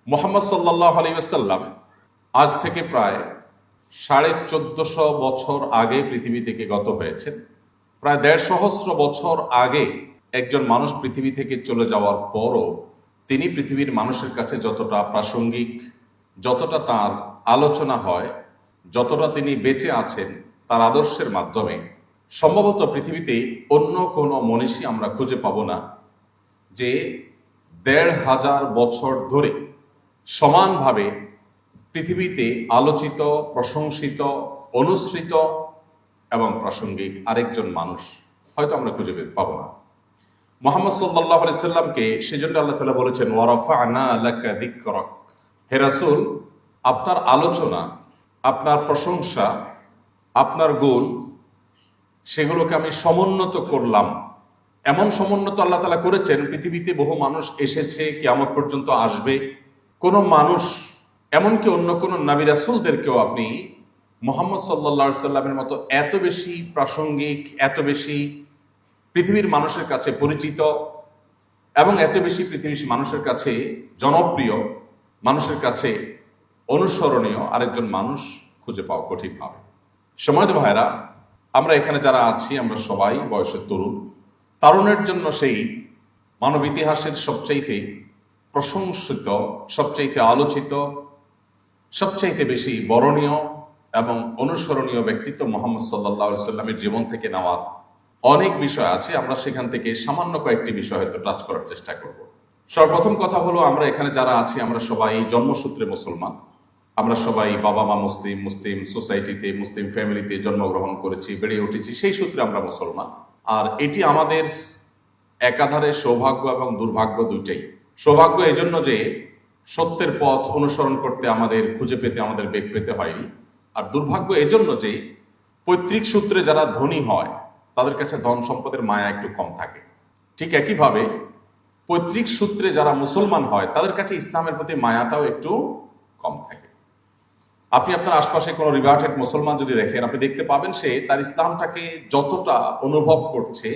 মুহাম্মদ সাল্লাল্লাহু আলাইহি ওয়াসাল্লাম আজ থেকে প্রায় 1450 বছর আগে পৃথিবী থেকে গত হয়েছেন। প্রায় 1.5 সহস্র বছর আগে একজন মানুষ পৃথিবী থেকে চলে যাওয়ার পরও তিনি পৃথিবীর মানুষের কাছে যতটা প্রাসঙ্গিক, যতটা তার আলোচনা হয়, যতটা তিনি বেঁচে আছেন তার আদর্শের মাধ্যমে, সম্ভবত পৃথিবীতে অন্য কোনো মনীষী আমরা খুঁজে পাব না যে 1500 বছর ধরে সমানভাবে পৃথিবীতে আলোচিত, প্রশংসিত, অনুসৃত এবং প্রাসঙ্গিক আরেকজন মানুষ হয়তো আমরা খুঁজে পাবো না। মুহাম্মদ সাল্লাল্লাহু আলাইহি সাল্লামকে সেজন্য আল্লাহ তাআলা বলেছেন, ওয়া রাফা'না লাকা যিকরাক, হে রাসূল, আপনার আলোচনা, আপনার প্রশংসা, আপনার গুণ, সেগুলোকে আমি সমুন্নত করলাম। এমন সমুন্নত আল্লাহ তাআলা করেছেন, পৃথিবীতে বহু মানুষ এসেছে, কিয়ামত পর্যন্ত আসবে, কোনো মানুষ, এমনকি অন্য কোনো নবী রাসূলদেরকেও আপনি মুহাম্মদ সাল্লাল্লাহু আলাইহি সাল্লামের মতো এত বেশি প্রাসঙ্গিক, এত বেশি পৃথিবীর মানুষের কাছে পরিচিত এবং এত বেশি পৃথিবীর মানুষের কাছে জনপ্রিয়, মানুষের কাছে অনুসরণীয় আরেকজন মানুষ খুঁজে পাওয়া কঠিন হবে। সময়ত ভাইরা, আমরা এখানে যারা আছি আমরা সবাই বয়সের তরুণ। তারুণের জন্য সেই মানব ইতিহাসের সবচাইতে প্রশংসিত, সবচাইতে আলোচিত, সবচাইতে বেশি বরণীয় এবং অনুসরণীয় ব্যক্তিত্ব মুহাম্মদ সাল্লাল্লাহু আলাইহি সাল্লামের জীবন থেকে নেওয়ার অনেক বিষয় আছে। আমরা সেখান থেকে সামান্য কয়েকটি বিষয় হয়তো টাচ করার চেষ্টা করব। সর্বপ্রথম কথা হলো, আমরা এখানে যারা আছি আমরা সবাই জন্মসূত্রে মুসলমান। আমরা সবাই বাবা মা মুসলিম, মুসলিম সোসাইটিতে, মুসলিম ফ্যামিলিতে জন্মগ্রহণ করেছি, বেড়ে উঠেছি, সেই সূত্রে আমরা মুসলমান। আর এটি আমাদের একাধারে সৌভাগ্য এবং দুর্ভাগ্য দুইটাই। সৌভাগ্য এজন্য যে সত্যের পথ অনুসরণ করতে আমাদের, খুঁজে পেতে আমাদের বেগ পেতে হয়নি। আর দুর্ভাগ্য এজন্য যে পৈতৃক সূত্রে যারা ধনী হয় তাদের কাছে ধন সম্পদের মায়া একটু কম থাকে। ঠিক একইভাবে পৈতৃক সূত্রে যারা মুসলমান হয় তাদের কাছে ইসলামের প্রতি মায়াটাও একটু কম থাকে। আপনি আপনার আশপাশে কোনো রিভার্টেড মুসলমান যদি দেখেন, আপনি দেখতে পাবেন সে তার ইসলামটাকে যতটা অনুভব করছে,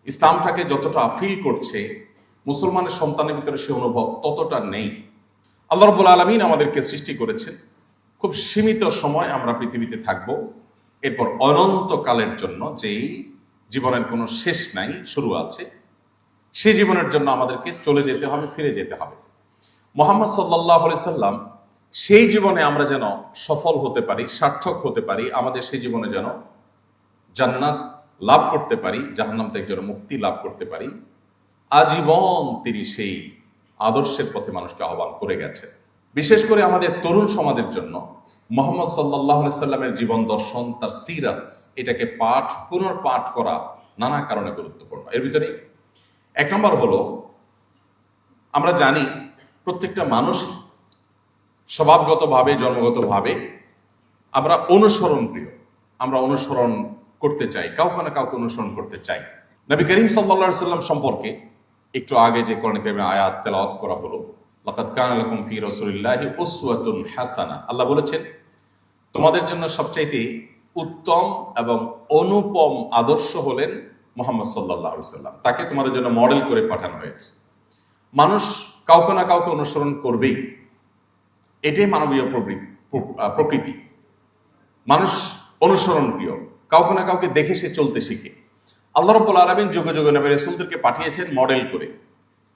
ইসলামটাকে যতটা ফিল করছে, মুসলমানের সন্তানের ভিতরে সে অনুভব ততটা নেই। আল্লাহ রাব্বুল আলামিন আমাদেরকে সৃষ্টি করেছেন, খুব সীমিত সময় আমরা পৃথিবীতে থাকব, এরপর অনন্তকালের জন্য, যেই জীবনের কোনো শেষ নাই, শুরু আছে, সেই জীবনের জন্য আমাদেরকে চলে যেতে হবে, ফিরে যেতে হবে। মুহাম্মদ সাল্লাল্লাহু আলাইহি সাল্লাম সেই জীবনে আমরা যেন সফল হতে পারি, সার্থক হতে পারি, আমাদের সেই জীবনে যেন জান্নাত লাভ করতে পারি, জাহান্নাম থেকে যেন মুক্তি লাভ করতে পারি, আজীবন তিনি সেই আদর্শের পথে মানুষকে আহ্বান করে গেছেন। বিশেষ করে আমাদের তরুণ সমাজের জন্য মুহাম্মদ সাল্লাল্লাহু আলাইহি সাল্লামের জীবন দর্শন, তার সিরাত, এটাকে পুনর্পাঠ করা নানা কারণে গুরুত্বপূর্ণ। এর ভিতরে এক নম্বর হলো, আমরা জানি প্রত্যেকটা মানুষ স্বভাবগতভাবে, জন্মগতভাবে আমরা অনুসরণ প্রিয়, আমরা অনুসরণ করতে চাই, কাউকে না কাউকে অনুসরণ করতে চাই। নবী করিম সাল্লাল্লাহু আলাইহি সাল্লাম সম্পর্কে একটু আগে যে কোরআন কারীমের আয়াত তেলাওয়াত করা হলো, লাকাদ কানা লাকুম ফি রাসূলিল্লাহি উসওয়াতুন হাসানাহ, আল্লাহ বলেছেন তোমাদের জন্য সবচাইতে উত্তম এবং অনুপম আদর্শ হলেন মুহাম্মদ সাল্লাল্লাহু আলাইহি সাল্লাম। তাকে তোমাদের জন্য মডেল করে পাঠানো হয়েছে। মানুষ কাউকে না কাউকে অনুসরণ করবেই, এটাই মানবীয় প্রকৃতি। মানুষ অনুসরণ প্রিয়, কাউকে না কাউকে দেখে সে চলতে শিখে। আল্লাহ রাব্বুল আলামিন যুগে যুগে নবী রাসূলদেরকে পাঠিয়েছেন মডেল করে,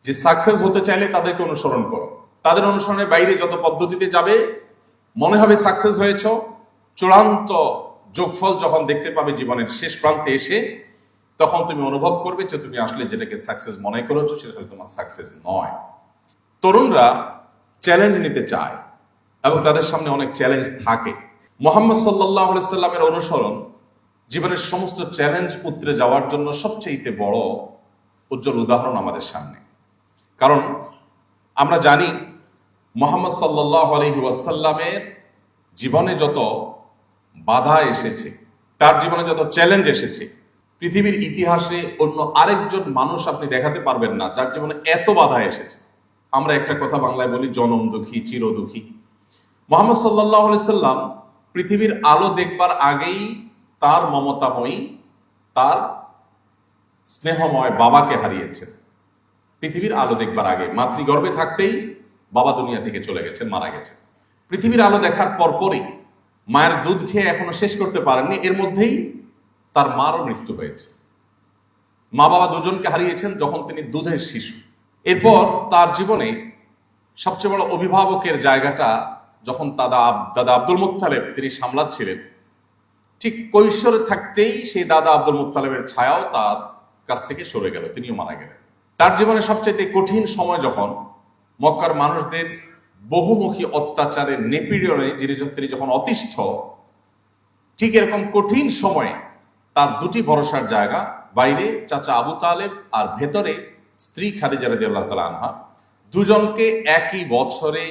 যে সাকসেস হতে চাইলে তাদেরকে অনুসরণ করো। তাদের অনুসরণের বাইরে যত পদ্ধতিতে যাবে, মনে হবে সাকসেস হয়েছ, চূড়ান্ত যোগফল যখন দেখতে পাবে জীবনের শেষ প্রান্তে এসে, তখন তুমি অনুভব করবে যে তুমি আসলে যেটাকে সাকসেস মনে করেছো সেটা তোমার সাকসেস নয়। তরুণরা চ্যালেঞ্জ নিতে চায় এবং তাদের সামনে অনেক চ্যালেঞ্জ থাকে। মুহাম্মদ সাল্লাল্লাহু আলাইহি সাল্লামের অনুসরণ জীবনের সমস্ত চ্যালেঞ্জ উতরে যাওয়ার জন্য সবচেয়ে বড় উজ্জ্বল উদাহরণ আমাদের সামনে। কারণ আমরা জানি মুহাম্মদ সাল্লাল্লাহু আলাইহি ওয়াসাল্লামের জীবনে যত বাধা এসেছে, তার জীবনে যত চ্যালেঞ্জ এসেছে, পৃথিবীর ইতিহাসে অন্য আরেকজন মানুষ আপনি দেখাতে পারবেন না যার জীবনে এত বাধা এসেছে। আমরা একটা কথা বাংলায় বলি, জনম দুঃখী চির দুঃখী। মুহাম্মদ সাল্লাল্লাহু আলাইহি সাল্লাম পৃথিবীর আলো দেখবার আগেই তার মমতাময়ী, তার স্নেহময় বাবাকে হারিয়েছেন। পৃথিবীর আলো দেখবার আগে, মাতৃগর্ভে থাকতেই বাবা দুনিয়া থেকে চলে গেছেন, মারা গেছেন। পৃথিবীর আলো দেখার পরপরই মায়ের দুধ খেয়ে এখনো শেষ করতে পারেননি, এর মধ্যেই তার মারও মৃত্যু হয়েছে। মা বাবা দুজনকে হারিয়েছেন যখন তিনি দুধের শিশু। এরপর তার জীবনে সবচেয়ে বড় অভিভাবকের জায়গাটা যখন দাদা আব্দুল মুত্তালেব তিনি সামলাচ্ছিলেন, ঠিক কৈশোরে থাকতেই সেই দাদা আব্দুল মুত্তালেবের ছায়াও তার কাছ থেকে সরে গেল, তিনিও মারা গেলেন। তার জীবনে সবচেয়ে কঠিন সময় যখন মক্কার মানুষদের বহুমুখী অত্যাচারের নিপীড়নে তিনি যখন অতিষ্ঠ, ঠিক এরকম কঠিন সময়ে তার দুটি ভরসার জায়গা, বাইরে চাচা আবু তালেব আর ভেতরে স্ত্রী খাদিজা রাদিয়াল্লাহু তাআলা আনহা, দুজনকে একই বছরে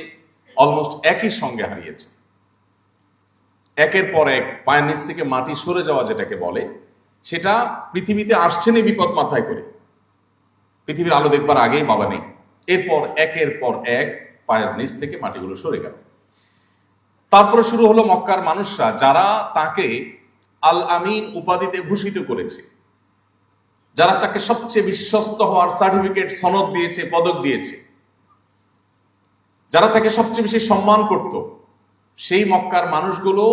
অলমোস্ট একই সঙ্গে হারিয়েছে। একের পর এক পায়ের নিচ থেকে মাটি সরে যাওয়া যেটাকে বলে, সেটা পৃথিবীতে আসছেনই বিপদ মাথায় করে। পৃথিবীর আলো দেখবার আগেই বাবা নেই, এরপর একের পর এক পায়ের নিচ থেকে মাটিগুলো সরে গেল। তারপরে শুরু হলো মক্কার মানুষরা, যারা তাকে আল আমিন উপাধিতে ভূষিত করেছে, যারা তাকে সবচেয়ে বিশ্বস্ত হওয়ার সার্টিফিকেট, সনদ দিয়েছে, পদক দিয়েছে, যারা তাকে সবচেয়ে বেশি সম্মান করত, সেই মক্কার মানুষগুলো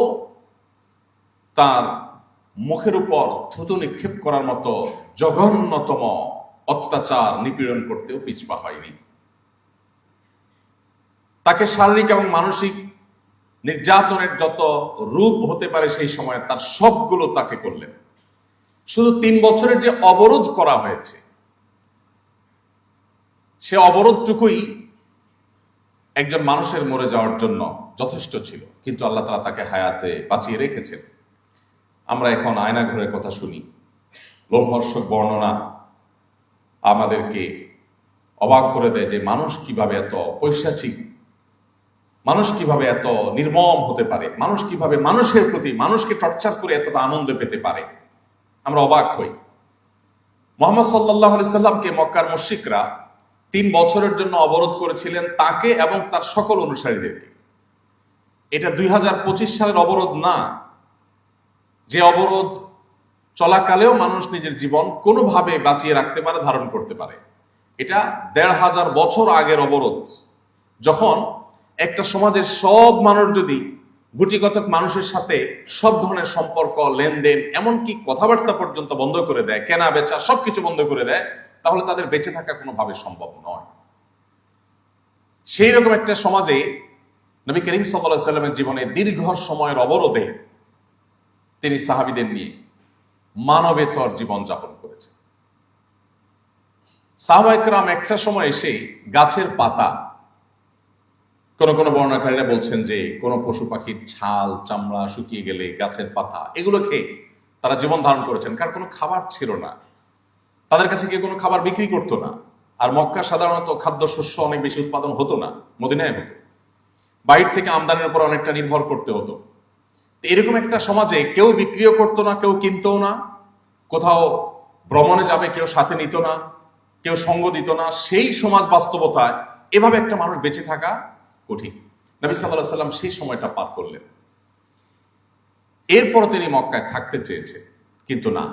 তার মুখের উপর থুতু নিক্ষেপ করার মতো জঘন্যতম অত্যাচার নিপীড়ন করতেও পিছপা হয়নি। তাকে শারীরিক এবং মানসিক নির্যাতনের যত রূপ হতে পারে সেই সময় তার সবগুলো তাকে করলেন। শুধু 3 বছরের যে অবরোধ করা হয়েছে, সে অবরোধটুকুই একজন মানুষের মরে যাওয়ার জন্য যথেষ্ট ছিল, কিন্তু আল্লাহ তাআলা তাকে হায়াতে বাঁচিয়ে রেখেছেন। আমরা এখন আয়না ঘরের কথা শুনি, লোমহর্ষক বর্ণনা আমাদেরকে অবাক করে দেয় যে মানুষ কিভাবে এত পৈশাচিক, মানুষ কিভাবে এত নির্মম হতে পারে, মানুষ কিভাবে মানুষের প্রতি, মানুষকে টর্চার করে এতটা আনন্দ পেতে পারে। আমরা অবাক হই। মুহাম্মদ সাল্লাল্লাহু আলাইহি সাল্লামকে মক্কার মুশরিকরা 3 বছরের জন্য অবরোধ করেছিলেন, তাকে এবং তার সকল অনুসারীদেরকে। এটা 2025 সালের অবরোধ না, যে অবরোধ চলাকালেও মানুষ নিজের জীবন কোনোভাবে বাঁচিয়ে রাখতে পারে, ধারণ করতে পারে। এটা 1500 বছর আগের অবরোধ, যখন একটা সমাজের সব মানুষ যদি গুটিকতক মানুষের সাথে সব ধরনের সম্পর্ক, লেনদেন, এমনকি কথাবার্তা পর্যন্ত বন্ধ করে দেয়, কেনা বেচা সবকিছু বন্ধ করে দেয়, তাহলে তাদের বেঁচে থাকা কোনোভাবে সম্ভব নয়। সেই রকম একটা সমাজে নবী করিম সাল্লাল্লাহু আলাইহি সাল্লামের জীবনে দীর্ঘ সময়ের অবরোধে তিনি সাহাবীদের নিয়ে মানবেতর জীবন যাপন করেছেন। সাহাবায়ে কেরাম একটা সময় এসে গাছের পাতা, কোন বর্ণনাকারীরা বলছেন যে কোন পশু পাখির ছাল চামড়া শুকিয়ে গেলে গাছের পাতা, এগুলো খেয়ে তারা জীবন ধারণ করেছেন, কারণ কোনো খাবার ছিল না, তাদের কাছে গিয়ে কোনো খাবার বিক্রি করতো না। আর মক্কা সাধারণত খাদ্যশস্য অনেক বেশি উৎপাদন হতো না, মদিনায় হতো, বাইরে থেকে আমদানির উপর অনেকটা নির্ভর করতে হতো। এরকম একটা সমাজে কেউ বিক্রিও করতো না, কেউ কিনতও না, কোথাও ভ্রমণে যাবে কেউ সাথে নিত না, কেউ সঙ্গ দিত না। সেই সমাজ বাস্তবতায় এভাবে একটা মানুষ বেঁচে থাকা কঠিন। নবী সাল্লাল্লাহু আলাইহি সাল্লাম সেই সময়টা পার করলেন। এরপর তিনি মক্কায় থাকতে চেয়েছেন, কিন্তু না,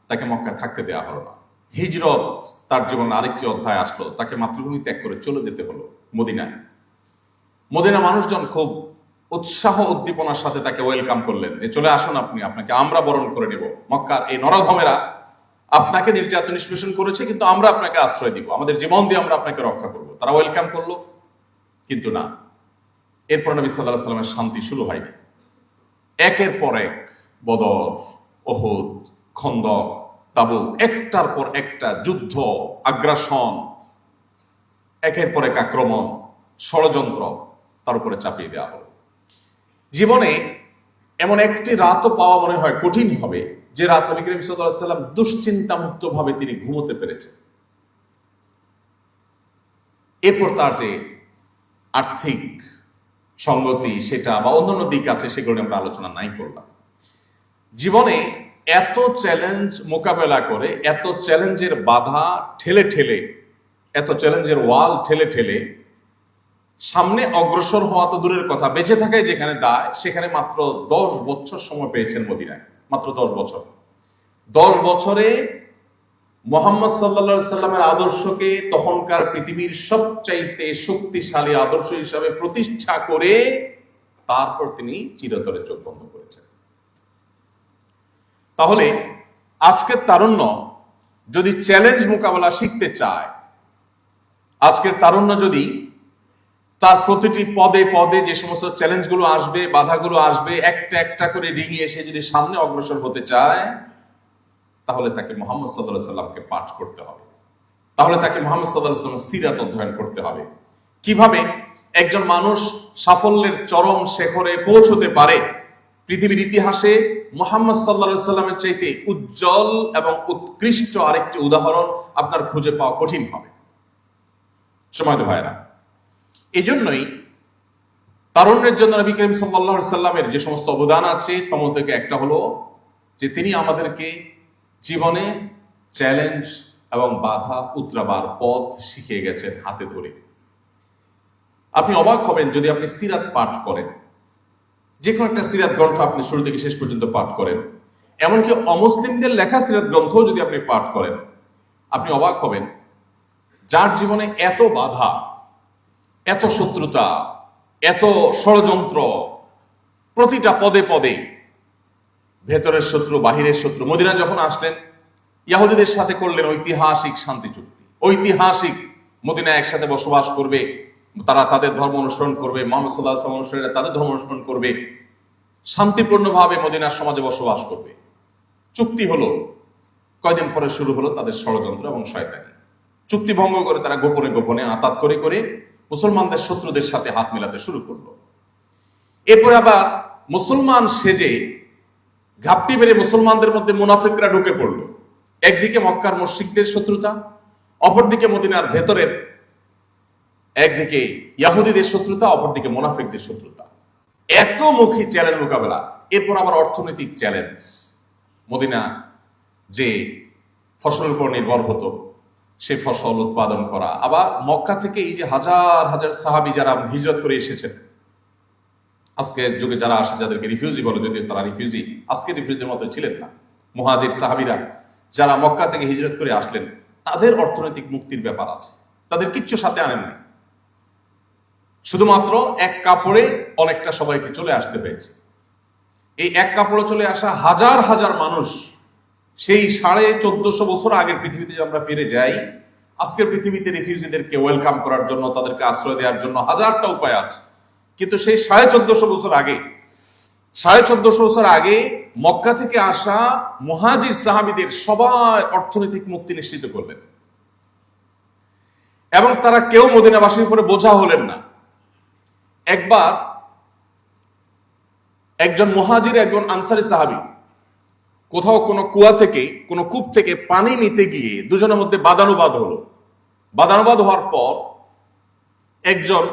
তাকে মক্কায় থাকতে দেওয়া হলো না। হিজরত, তার জীবনে আরেকটি অধ্যায় আসলো, তাকে মাতৃভূমি ত্যাগ করে চলে যেতে হলো মদিনায়। মদিনা মানুষজন খুব উৎসাহ উদ্দীপনার সাথে তাকে ওয়েলকাম করলেন, যে চলে আসুন আপনি, আপনাকে আমরা বরণ করে নেব। মক্কার এই নরাধমেরা আপনাকে নির্যাতন নিষ্পেষণ করেছে, কিন্তু আমরা আপনাকে আশ্রয় দিব, আমাদের জীবন দিয়ে আমরা আপনাকে রক্ষা করব। তারা ওয়েলকাম করলো, কিন্তু না। এরপর নবী সাল্লাল্লাহু আলাইহি সাল্লামের শান্তি শুরু হয়নি। একের পর এক বদর, উহুদ, খন্দক, তাবুক, একটার পর একটা যুদ্ধ, আগ্রাসন, একের পর এক আক্রমণ, ষড়যন্ত্র তার উপরে চাপিয়ে দেওয়া হলো। জীবনে এমন একটি রাতও পাওয়া মনে হয় কঠিন হবে, যে রাত নবী করিম সাল্লাল্লাহু আলাইহি সাল্লাম দুশ্চিন্তা মুক্ত ভাবে তিনি ঘুমোতে পেরেছেন। এরপর তার যে আর্থিক সঙ্গতি সেটা বা অন্যান্য দিক আছে, সেগুলো আমরা আলোচনা নাই করলাম। জীবনে এত চ্যালেঞ্জ মোকাবেলা করে, এত চ্যালেঞ্জের বাধা ঠেলে ঠেলে, এত চ্যালেঞ্জের ওয়াল ঠেলে ঠেলে সামনে অগ্রসর হওয়া তো দূরের কথা, বেঁচে থাকায় যেখানে দায়, সেখানে মাত্র 10 বছর সময় পেয়েছেন মদিনায়। মাত্র 10 বছর। 10 বছরে মুহাম্মদ সাল্লাল্লাহু আলাইহি সাল্লামের আদর্শকে তখনকার পৃথিবীর সবচাইতে শক্তিশালী আদর্শ হিসাবে প্রতিষ্ঠা করে তারপর তিনি চিরতরে চোখ বন্ধ করেছেন। তাহলে আজকের তারুণ্য যদি চ্যালেঞ্জ মোকাবেলা শিখতে চায়, আজকের তারুণ্য যদি তার প্রতিটি পদে পদে যে সমস্ত চ্যালেঞ্জগুলো আসবে, বাধাগুলো আসবে, একটা একটা করে ডিঙিয়ে এসে যদি সামনে অগ্রসর হতে চায়, তাহলে তাকে মুহাম্মদ সাল্লাল্লাহু আলাইহি সাল্লামকে পাঠ করতে হবে। তাহলে তাকে মুহাম্মদ সাল্লাল্লাহু আলাইহি সাল্লামের সিরাত অধ্যয়ন করতে হবে। কিভাবে একজন মানুষ সাফল্যের চরম শিখরে পৌঁছতে পারে, পৃথিবীর ইতিহাসে মুহাম্মদ সাল্লাল্লাহু আলাইহি সাল্লামের চাইতে উজ্জ্বল এবং উৎকৃষ্ট আরেকটি উদাহরণ আপনার খুঁজে পাওয়া কঠিন হবে। সময়ত ভাইরা, এই জন্যই তারুণ্যের জন্য নবী করিম সাল্লাল্লাহু আলাইহি সাল্লামের যে সমস্ত অবদান আছে তার মধ্যে থেকে একটা হলো যে তিনি আমাদেরকে জীবনে চ্যালেঞ্জ এবং বাধা উতরাবার পথ শিখিয়ে গেছেন হাতে ধরে। আপনি অবাক হবেন যদি আপনি সিরাত পাঠ করেন, যে কোনো একটা সিরাত গ্রন্থ আপনি শুরু থেকে শেষ পর্যন্ত পাঠ করেন, এমনকি অমুসলিমদের লেখা সিরাত গ্রন্থ যদি আপনি পাঠ করেন, আপনি অবাক হবেন যার জীবনে এত বাধা, এত শত্রুতা, এত ষড়যন্ত্র, প্রতিটা পদে পদে ভেতরের শত্রু, বাহিরের শত্রু। মদিনা যখন আসলেন, ইহুদিদের সাথে করলেন ঐতিহাসিক শান্তি চুক্তি। ঐতিহাসিক মদিনায় একসাথে বসবাস করবে, তারা তাদের ধর্ম অনুসরণ করবে, মুহাম্মদ সাল্লাল্লাহু আলাইহি ওয়াসাল্লাম অনুসারীরা তাদের ধর্ম অনুসরণ করবে, শান্তিপূর্ণভাবে মদিনার সমাজে বসবাস করবে। চুক্তি হলো, কয়দিন পরে শুরু হলো তাদের ষড়যন্ত্র এবং শয়তানি। চুক্তি ভঙ্গ করে তারা গোপনে গোপনে আতাত করে করে মুসলমানদের শত্রুদের সাথে হাত মেলাতে শুরু করলো। এরপরে আবার মুসলমান সেজে ঘাপটি বেড়ে মুসলমানদের মধ্যে মুনাফিকরা ঢুকে পড়লো। একদিকে মক্কার মুশরিকদের শত্রুতা, অপরদিকে মদিনার ভেতরের, একদিকে ইহুদিদের শত্রুতা, অপরদিকে মুনাফিকদের শত্রুতা। এত মুখী চ্যালেঞ্জ মোকাবেলা। এরপর আবার অর্থনৈতিক চ্যালেঞ্জ। মদিনা যে ফসলের উপর নির্ভর হতো, সে ফসল উৎপাদন করা। আবার মক্কা থেকে এই যে হাজার হাজার সাহাবী যারা হিজরত করে এসেছেন, আজকের যুগে যারা আসে যাদেরকে রিফিউজি বলে, যদিও তারা রিফিউজি আজকে রিফিউজির মতো ছিলেন না, মুহাজির সাহাবীরা যারা মক্কা থেকে হিজরত করে আসলেন, তাদের অর্থনৈতিক মুক্তির ব্যাপার আছে। তাদের কিচ্ছু সাথে আনেন নাই, শুধুমাত্র এক কাপড়ে অনেকটা সবাইকে চলে আসতে হয়েছে। এই এক কাপড়ে চলে আসা হাজার হাজার মানুষ, সেই 1450 বছর আগের পৃথিবীতে আমরা ফিরে যাই, আজকের পৃথিবীতে রিফিউজিদেরকে ওয়েলকাম করার জন্য, তাদেরকে আশ্রয় দেওয়ার জন্য হাজারটা উপায় আছে। কিন্তু সেই 1450 বছর আগে, 1450 বছর আগে মক্কা থেকে আসা মুহাজির সাহাবীদের সবাই অর্থনৈতিক মুক্তি নিশ্চিত করলেন, এবং তারা কেউ মদিনাবাসীর উপরে বোঝা হলেন না। একবার একজন মুহাজির, একজন আনসারী সাহাবী কোথাও কোনো কুয়া থেকে, কোনো কূপ থেকে পানি নিতে গিয়ে দুজনের মধ্যে বাদানুবাদ হলো। বাদানুবাদ হওয়ার পর একজন,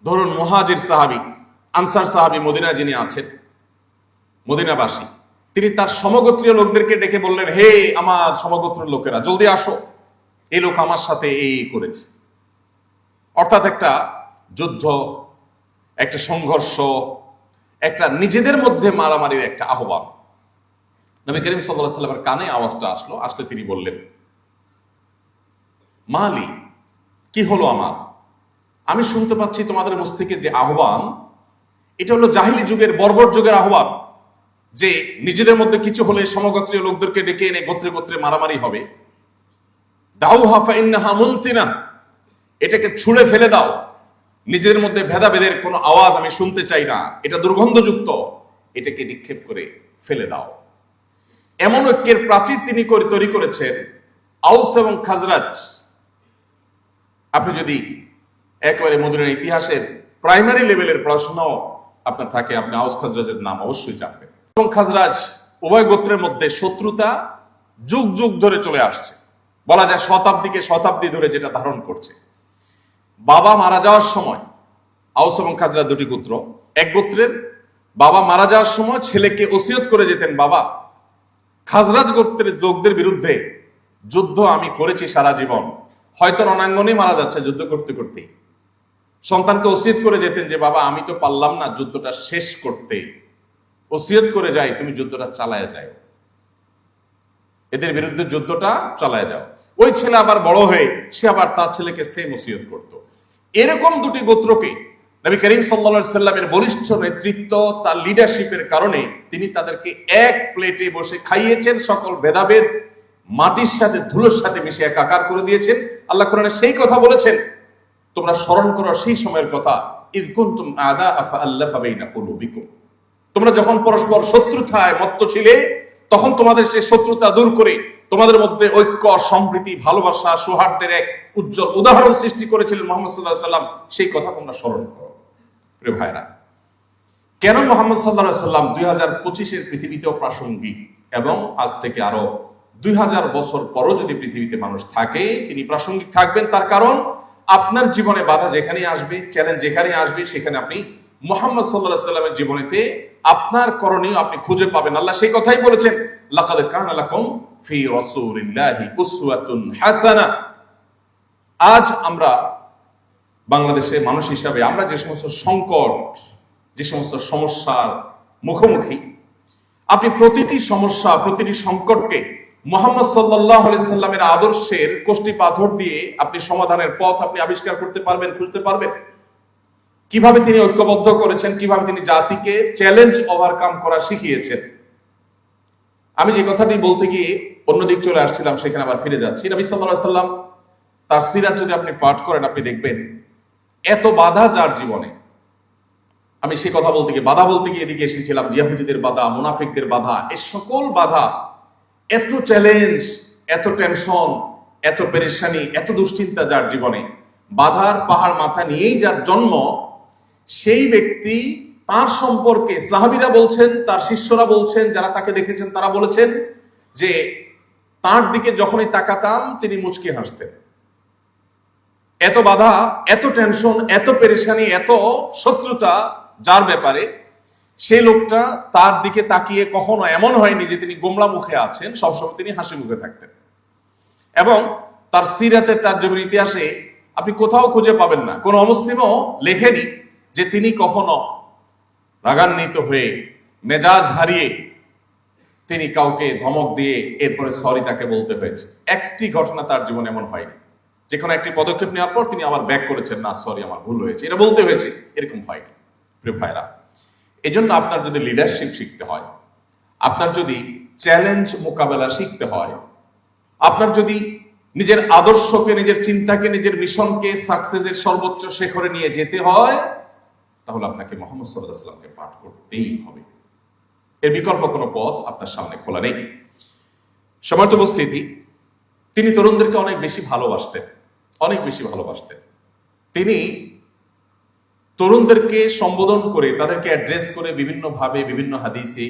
ধরুন মুহাজির সাহাবী, আনসার সাহাবী মদিনায় যিনি আছেন, মদিনাবাসী, তিনি তার সমগোত্রীয় লোকদেরকে ডেকে বললেন, হে আমার সমগোত্রের লোকেরা, জলদি আসো, এই লোক আমার সাথে এই করেছে। অর্থাৎ একটা যুদ্ধ, একটা সংঘর্ষ, একটা নিজেদের মধ্যে মারামারির একটা আহ্বান। নবী করিম সাল্লাল্লাহু আলাইহি ওয়াসাল্লামের কানে আওয়াজটা আসলে তিনি বললেন, মালি, কি হলো আমার? আমি শুনতে পাচ্ছি তোমাদের মুখ থেকে যে আহ্বান, এটা হলো জাহিলি যুগের, বর্বর যুগের আহ্বান, যে নিজেদের মধ্যে কিছু হলে সমগোত্রীয় লোকদেরকে ডেকে এনে গোত্রে গোত্রে মারামারি হবে। দাউহা ফাইন্নাহা মুনতিনা, এটাকে ছুঁড়ে ফেলে দাও। নিজেদের মধ্যে ভেদাভেদের কোনো আওয়াজ আমি শুনতে চাই না, এটা দুর্গন্ধযুক্ত, এটাকে নিক্ষেপ করে ফেলে দাও। এমন ঐক্যের প্রাচীর তিনি তৈরি করেছেন। আউস এবং খাজরাজ, আপনি যদি একেবারে মদিনার ইতিহাসের প্রাইমারি লেভেলের পড়াশোনাও আপনার থাকে, আপনি আউস খাজরাজের নাম অবশ্যই জানবেন। এবং খাজরাজ উভয় গোত্রের মধ্যে শত্রুতা যুগ যুগ ধরে চলে আসছে, বলা যায় শতাব্দী ধরে যেটা ধারণ করছে। বাবা মারা যাওয়ার সময়, আউস এবং খাজরাজ দুটি গোত্র, এক গোত্রের বাবা মারা যাওয়ার সময় ছেলেকে ওসিয়ত করে যেতেন, বাবা, খাজরাজ গোত্রের লোকদের বিরুদ্ধে যুদ্ধ আমি করেছি সারা জীবন, হয়তো রণাঙ্গনে মারা যাচ্ছে যুদ্ধ করতে করতে। সন্তানকে ওসিয়ত করে যেতেন যে বাবা, আমি তো পারলাম না যুদ্ধটা শেষ করতে, ওসিয়ত করে যাই তুমি যুদ্ধটা চালায় যাও। এদের বিরুদ্ধে যুদ্ধটা চালায় যাও। ওই ছেলে আবার বড় হয়ে সে আবার তার ছেলেকে সেম ওসিয়ত করত। এরকম দুটি গোত্রকে নবী করিম সাল্লাল্লাহু আলাইহি সাল্লামের বলিষ্ঠ নেতৃত্ব, তার লিডারশিপের কারণে তিনি তাদেরকে এক প্লেটে বসে খাইয়েছেন, সকল ভেদাভেদ মাটির সাথে ধুলোর সাথে মিশে একাকার করে দিয়েছেন। আল্লাহ কোরআনে সেই কথা বলেছেন, তোমরা স্মরণ করো সেই সময়ের কথা, ইয কুনতুম আ'দাআ ফাআল্লাফা বাইনা কুলুবিকুম, তোমরা যখন পরস্পর শত্রুতায় মত্ত ছিলে, তখন তোমাদের সেই শত্রুতা দূর করে তোমাদের মধ্যে ঐক্য, সম্প্রীতি, ভালোবাসা, সৌহার্দ্যের এক উজ্জ্বল উদাহরণ সৃষ্টি করেছিলেন মুহাম্মদ সাল্লাল্লাহু আলাইহি সাল্লাম। সেই কথা তোমরা স্মরণ করো। প্রিয় ভাইরা, কেন মুহাম্মদ সাল্লাল্লাহু আলাইহি সাল্লাম 2025-এর পৃথিবীতেও প্রাসঙ্গিক এবং আজ থেকে আরো 2000 বছর পরও যদি পৃথিবীতে মানুষ থাকে তিনি প্রাসঙ্গিক থাকবেন? তার কারণ আপনার জীবনে বাধা যেখানে আসবে, চ্যালেঞ্জ যেখানে আসবে, সেখানে আপনি মুহাম্মদ সাল্লাল্লাহু আলাইহি সাল্লামের জীবনেতে আপনার করণীয় আপনি খুঁজে পাবেন। আল্লাহ সেই কথাই বলেছেন, লাকাদ কানা লাকুম ফি রাসূলিল্লাহি উসওয়াতুন হাসানাহ। আজ আমরা বাংলাদেশে মানুষ হিসাবে আমরা যে সমস্ত সংকট, যে সমস্ত সমস্যার মুখোমুখি, আপনি প্রতিটি সমস্যা, প্রতিটি সংকটকে মুহাম্মদ সাল্লাল্লাহু আলাইহি সাল্লামের আদর্শের কোষ্ঠী পাথর দিয়ে আপনি সমাধানের পথ আপনি আবিষ্কার করতে পারবেন, খুঁজতে পারবেন। কিভাবে তিনি ঐক্যবদ্ধ করেছেন, কিভাবে তিনি জাতিকে চ্যালেঞ্জ ওভারকাম করা শিখিয়েছেন। আমি যে কথাটি বলতে গিয়ে অন্যদিক চলে আসছিলাম, সেখানে আবার ফিরে যাচ্ছি। নবী সাল্লাল্লাহু আলাইহি সাল্লাম তার সিরাত যদি আপনি পাঠ করেন, আপনি দেখবেন এত বাধা যার জীবনে। আমি সে কথা বলতে গিয়ে, বাধা বলতে গিয়ে এদিকে এসেছিলাম ইহুদিদের বাধা, মুনাফিকদের বাধা, এই সকল বাধা, এত চ্যালেঞ্জ, এত টেনশন, এত পেরেশানি, এত দুশ্চিন্তা যার জীবনে, বাধার পাহাড় মাথা নিয়েই যার জন্ম, সেই ব্যক্তি, তার সম্পর্কে সাহাবীরা বলছেন, তার শিষ্যরা বলছেন, যারা তাকে দেখেছেন তারা বলেছেন যে তার দিকে যখনই তাকাতাম তিনি মুচকি হাসতেন। এত বাধা, এত টেনশন, এত পেরেশানি, এত শত্রুতা যার ব্যাপারে, সেই লোকটা তার দিকে তাকিয়ে কখনো এমন হয়নি যে তিনি গোমড়া মুখে আছেন, সবসময় তিনি হাসি মুখে থাকতেন। এবং তার সিরাতের তারজমের ইতিহাসে আপনি কোথাও খুঁজে পাবেন না, কোন অমুসলিমও লেখেনি যে তিনি কখনো রাগান্বিত হয়ে, মেজাজ হারিয়ে তিনি কাউকে ধমক দিয়ে এরপরে সরি তাকে বলতে হয়েছে। একটি ঘটনা তার জীবনে এমন হয়নি যে কোনো একটি পদক্ষেপ নেওয়ার পর তিনি আবার ব্যাক করেছেন, না সরি আমার ভুল হয়েছে, এটা বলতে হয়েছে, এরকম হয়নি। প্রিয় ভাইরা, এই জন্য আপনার যদি লিডারশিপ শিখতে হয়, আপনার যদি চ্যালেঞ্জ মোকাবেলা শিখতে হয়, আপনার যদি নিজের আদর্শকে, নিজের চিন্তাকে, নিজের মিশনকে সাকসেসের সর্বোচ্চ শিখরে নিয়ে যেতে হয়, তাহলে আপনাকে মুহাম্মদ সাল্লাল্লাহু আলাইহি সাল্লামকে পাঠ করতেই হবে। এর বিকল্প কোনো পথ আপনার সামনে খোলা নেই। সম্মানিত উপস্থিতি, তিনি তরুণদেরকে অনেক বেশি ভালোবাসতেন, অনেক বেশি ভালোবাসতেন। তিনি তরুণদেরকে সম্বোধন করে, তাদেরকে অ্যাড্রেস করে বিভিন্নভাবে, বিভিন্ন হাদিসে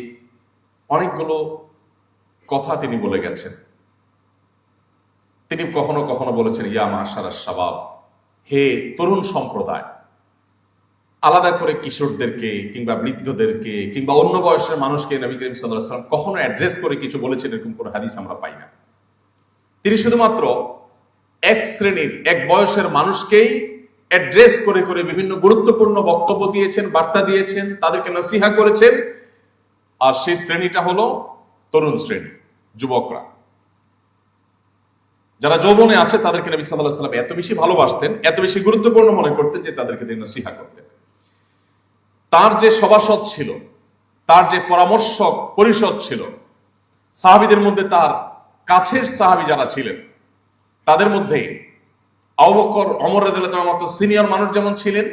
অনেকগুলো কথা তিনি বলে গেছেন। তিনি কখনো কখনো বলেছেন, ইয়া মাশারাশ শাবাব, হে তরুণ সম্প্রদায়। আলাদা করে কিশোরদেরকে কিংবা বৃদ্ধদেরকে কিংবা অন্য বয়সের মানুষকে নবী করিম সাল্লাল্লাহু আলাইহি ওয়াসাল্লাম কখনো অ্যাড্রেস করে কিছু বলেছেন, এরকম কোনো হাদিস আমরা পাই না। তিনি শুধুমাত্র এক শ্রেণীর, এক বয়সের মানুষকেই অ্যাড্রেস করে করে বিভিন্ন গুরুত্বপূর্ণ বক্তব্য দিয়েছেন, বার্তা দিয়েছেন, তাদেরকে নসিহা করেছেন। আর সেই শ্রেণীটা হলো তরুণ শ্রেণী, যুবকরা, যারা যৌবনে আছে, তাদেরকে নবী সাল্লাল্লাহু আলাইহি ওয়াসাল্লাম এত বেশি ভালোবাসতেন, এত বেশি গুরুত্বপূর্ণ মনে করতেন যে তাদেরকে তিনি নসিহা করতেন। তার যে সভাসদ ছিল, তার যে পরামর্শক পরিষদ ছিল, সাহাবীদের মধ্যে তার কাছের সাহাবী যারা ছিলেন, তাদের মধ্যে আবু বকর, ওমর রাদিয়াল্লাহু তাআলার মতো সিনিয়র মানুষ যেমন ছিলেন,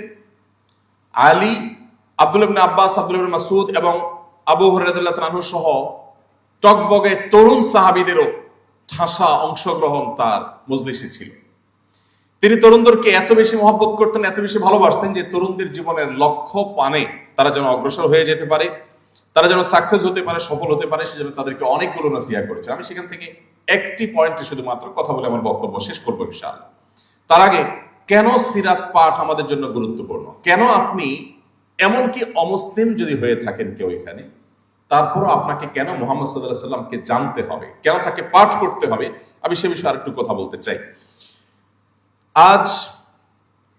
আলী, আব্দুল্লাহ ইবনে আব্বাস, আব্দুল্লাহ ইবনে মাসউদ এবং আবু হুরায়রা রাদিয়াল্লাহু তাআলা আনহু সহ টকবগে তরুণ সাহাবীদেরও ঠাসা অংশগ্রহণ তার মজলিসে ছিল। তিনি তরুণদেরকে এত বেশি মহব্বত করতেন, এত বেশি ভালোবাসতেন যে তরুণদের জীবনের লক্ষ্য পানে তারা যেন অগ্রসর হয়ে যেতে পারে, তারা যেন সাকসেস হতে পারে, সফল হতে পারে, সেজন্য তাদেরকে অনেকগুলো নসিহা করেছেন। আমি সেখান থেকে একটি পয়েন্টে শুধুমাত্র কথা বলে আমার বক্তব্য শেষ করবো ইনশাআল্লাহ। তার আগে, কেন সিরাত পাঠ আমাদের জন্য গুরুত্বপূর্ণ, কেন আপনি এমনকি অমুসলিম যদি হয়ে থাকেন কেউ এখানে, তারপরও আপনাকে কেন মুহাম্মদ সাল্লাল্লাহু আলাইহি সাল্লামকে জানতে হবে, কেন তাকে পাঠ করতে হবে, আমি সে বিষয়ে আরেকটু কথা বলতে চাই। আজ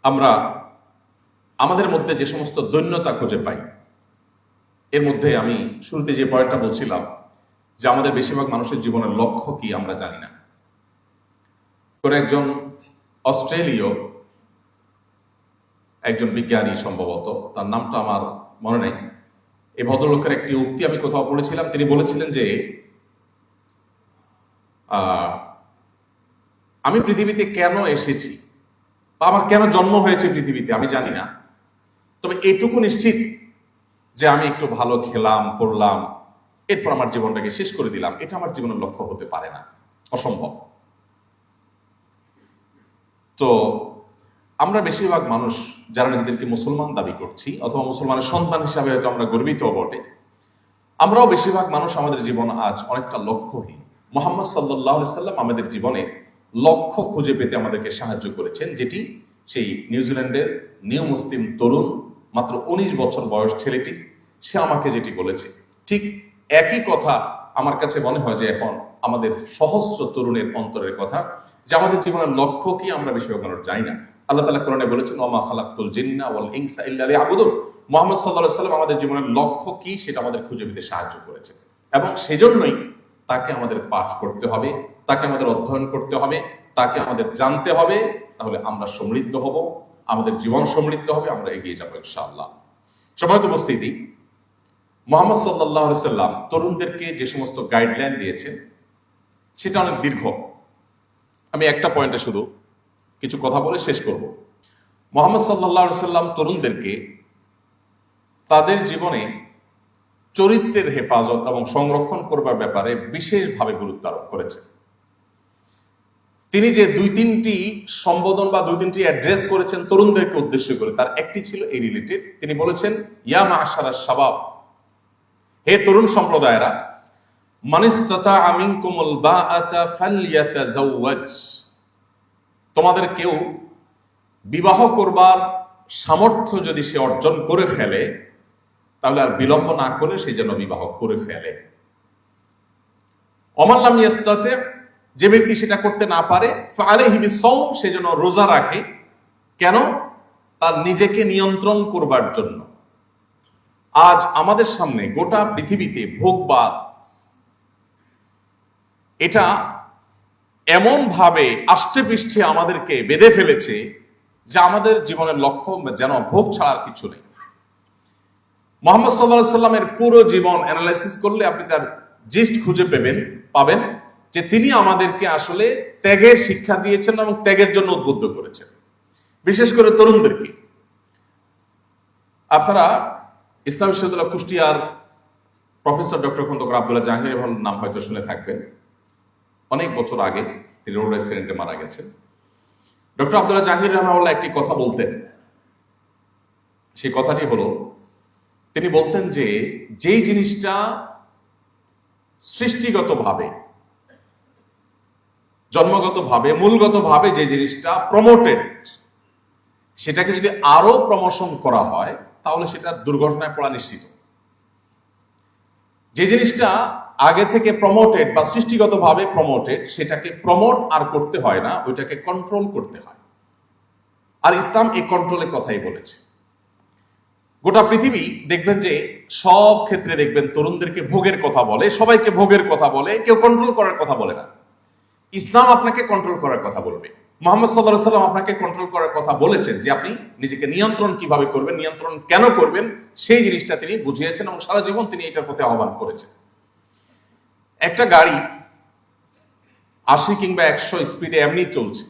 আমরা আমাদের মধ্যে যে সমস্ত দৈন্যতা খুঁজে পাই, এর মধ্যে আমি শুরুতে যে পয়েন্টটা বলছিলাম যে আমাদের বেশিরভাগ মানুষের জীবনের লক্ষ্য কি আমরা জানি না। কোন একজন অস্ট্রেলীয় একজন বিজ্ঞানী, সম্ভবত তার নামটা আমার মনে নেই, এই ভদ্রলোকের একটি উক্তি আমি কোথাও পড়েছিলাম। তিনি বলেছিলেন যে আমি পৃথিবীতে কেন এসেছি বা আমার কেন জন্ম হয়েছে পৃথিবীতে আমি জানি না, তবে এটুকু নিশ্চিত যে আমি একটু ভালো খেলাম, পড়লাম, এরপর আমার জীবনটাকে শেষ করে দিলাম, এটা আমার জীবনের লক্ষ্য হতে পারে না, অসম্ভব। তো আমরা বেশিরভাগ মানুষ যারা নিজেদেরকে মুসলমান দাবি করছি অথবা মুসলমানের সন্তান হিসাবে হয়তো আমরা গর্বিত বটে, আমরাও বেশিরভাগ মানুষ আমাদের জীবন আজ অনেকটা লক্ষ্যহীন। মুহাম্মদ সাল্লাল্লাহু আলাইহি সাল্লাম আমাদের জীবনে লক্ষ্য খুঁজে পেতে আমাদেরকে সাহায্য করেছেন, যেটি সেই নিউজিল্যান্ডের নিউ মুসলিম তরুণ, মাত্র 19 বছর বয়স ছেলেটি, সে আমাকে যেটি বলেছে, ঠিক একই কথা আমার কাছে মনে হয় যে এখন আমাদের সহস্র তরুণের অন্তরের কথা, যে আমাদের জীবনের লক্ষ্য কি আমরা বেশিরভাগ মানুষ জানি না। আল্লাহ তাআলা কোরআনে বলেছেন, ওমা খালাকতুল জিন্না ওয়াল ইনসা ইল্লা লিয়াবুদুন। মুহাম্মদ সাল্লাল্লাহু আলাইহি সাল্লাম আমাদের জীবনের লক্ষ্য কি সেটা আমাদের খুঁজে পেতে সাহায্য করেছে, এবং সেজন্যই তাকে আমাদের পাঠ করতে হবে, তাকে আমাদের অধ্যয়ন করতে হবে, তাকে আমাদের জানতে হবে। তাহলে আমরা সমৃদ্ধ হব, আমাদের জীবন সমৃদ্ধ হবে, আমরা এগিয়ে যাবো ইনশাআল্লাহ। সম্মানিত উপস্থিতি, মুহাম্মদ সাল্লাল্লাহু আলাইহি সাল্লাম তরুণদেরকে যে সমস্ত গাইডলাইন দিয়েছেন সেটা অনেক দীর্ঘ। আমি একটা পয়েন্টে শুধু কিছু কথা বলে শেষ করব। মুহাম্মদ সাল্লাল্লাহু আলাইহি সাল্লাম তরুণদেরকে তাদের জীবনে চরিত্রের হেফাজত এবং সংরক্ষণ করবার ব্যাপারে বিশেষভাবে গুরুত্ব আরোপ করেছেন। তিনি যে 2-3টি সম্বোধন বা 2-3টি অ্যাড্রেস করেছেন তরুণদেরকে উদ্দেশ্য করে, তার একটি ছিল এই রিলেটেড। তিনি বলেছেন, ইয়া মা'আশারাশ শাবাব, হে তরুণ সম্প্রদায়েরা, মান ইসতাতাআ মিনকুমুল বাআতা ফালইয়াতাযাওয়াজ, তোমাদের কেউ বিবাহ করবার সামর্থ্য যদি সে অর্জন করে ফেলে তাহলে আর বিলম্ব না করে সে যেন বিবাহ করে ফেলে। ওমান লাম ইয়াস্তাতি, যে ব্যক্তি সেটা করতে না পারে, ফাআলাইহি বিসসাওম, সে যেন রোজা রাখে। কেন? তার নিজেকে নিয়ন্ত্রণ করবার জন্য। আজ আমাদের সামনে গোটা পৃথিবীতে ভোগবাদ এটা এমন ভাবে আষ্টে পৃষ্ঠে আমাদেরকে বেঁধে ফেলেছে যে আমাদের জীবনের লক্ষ্য যেন ভোগ ছাড়ার কিছু নেই। মুহাম্মদ সাল্লাল্লাহু আলাইহি সাল্লামের পুরো জীবন অ্যানালাইসিস করলে আপনি তার জিস্ট খুঁজে পাবেন যে তিনি আমাদেরকে আসলে ত্যাগের শিক্ষা দিয়েছেন এবং ত্যাগের জন্য উদ্বুদ্ধ করেছেন, বিশেষ করে তরুণদেরকে। আপনারা ইসলাম বিশ্ববিদ্যালয় কুষ্টিয়ার প্রফেসর ডক্টর খন্দকার আব্দুল্লাহ জাহাঙ্গীর ভাইয়ের নাম হয়তো শুনে থাকবেন। অনেক বছর আগে তিনি রোড অ্যাক্সিডেন্টে মারা গেছেন। ডক্টর আব্দুল্লাহ জাহাঙ্গীর রহমাহুল্লাহ একটি কথা বলতেন, সেই কথাটি হলো, তিনি বলতেন যে যেই জিনিসটা সৃষ্টিগতভাবে, জন্মগতভাবে, মূলগতভাবে যে জিনিসটা প্রমোটেড, সেটাকে যদি আরো প্রমোশন করা হয় তাহলে সেটা দুর্ঘটনায় পড়া নিশ্চিত। যে জিনিসটা আগে থেকে প্রমোটেড বা সৃষ্টিগতভাবে প্রমোটেড, সেটাকে প্রমোট আর করতে হয় না, ওইটাকে কন্ট্রোল করতে হয়। আর ইসলাম এই কন্ট্রোলের কথাই বলেছে। গোটা পৃথিবী দেখবেন যে সব ক্ষেত্রে দেখবেন তরুণদেরকে ভোগের কথা বলে, সবাইকে ভোগের কথা বলে, কেউ কন্ট্রোল করার কথা বলে না। ইসলাম আপনাকে কন্ট্রোল করার কথা বলবে। মুহাম্মদ সাল্লাল্লাহু আলাইহি সাল্লাম আপনাকে কন্ট্রোল করার কথা বলেছেন, যে আপনি নিজেকে নিয়ন্ত্রণ কিভাবে করবেন, নিয়ন্ত্রণ কেন করবেন, সেই জিনিসটা তিনি বুঝিয়েছেন এবং সারা জীবন তিনি এটার প্রতি আহ্বান করেছেন। একটা গাড়ি 80 কিংবা 100 স্পিডে এমনি চলছে,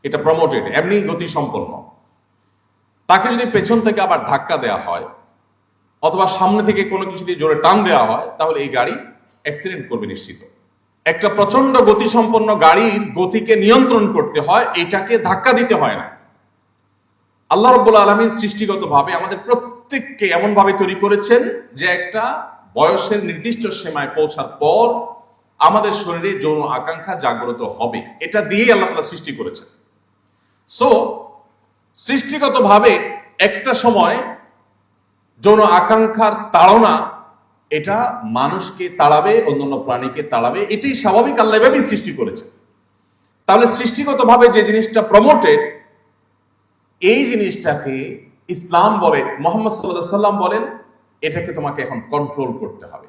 এটা প্রমোটেড, এমনি গতি সম্পন্ন। তাকে যদি পেছন থেকে আবার ধাক্কা দেওয়া হয় অথবা সামনে থেকে কোনো কিছু দিয়ে জোরে টান দেওয়া হয় তাহলে এই গাড়ি অ্যাক্সিডেন্ট করবে নিশ্চিত। একটা প্রচন্ড গতিসম্পন্ন গাড়ির গতিকে নিয়ন্ত্রণ করতে হয়, এটাকে ধাক্কা দিতে হয় না। আল্লাহ রাব্বুল আলামিন সৃষ্টিগতভাবে আমাদের প্রত্যেককে এমন ভাবে তৈরি করেছেন যে একটা বয়সের নির্দিষ্ট সীমায় পৌঁছার পর আমাদের শরীরে যৌন আকাঙ্ক্ষা জাগ্রত হবে, এটা দিয়েই আল্লাহ তাআলা সৃষ্টি করেছেন। সো সৃষ্টিগতভাবে একটা সময় যৌন আকাঙ্ক্ষার তাড়না এটা মানুষকে তাড়াবে, অন্যান্য প্রাণীকে তাড়াবে, এটাই স্বাভাবিক, আল্লাহ এভাবেই সৃষ্টি করেছে। তাহলে সৃষ্টিগতভাবে যে জিনিসটা প্রমোটেড, এই জিনিসটাকে ইসলাম বলে, মুহাম্মদ সাল্লাল্লাহু আলাইহি সাল্লাম বলেন, এটাকে তোমাকে এখন কন্ট্রোল করতে হবে।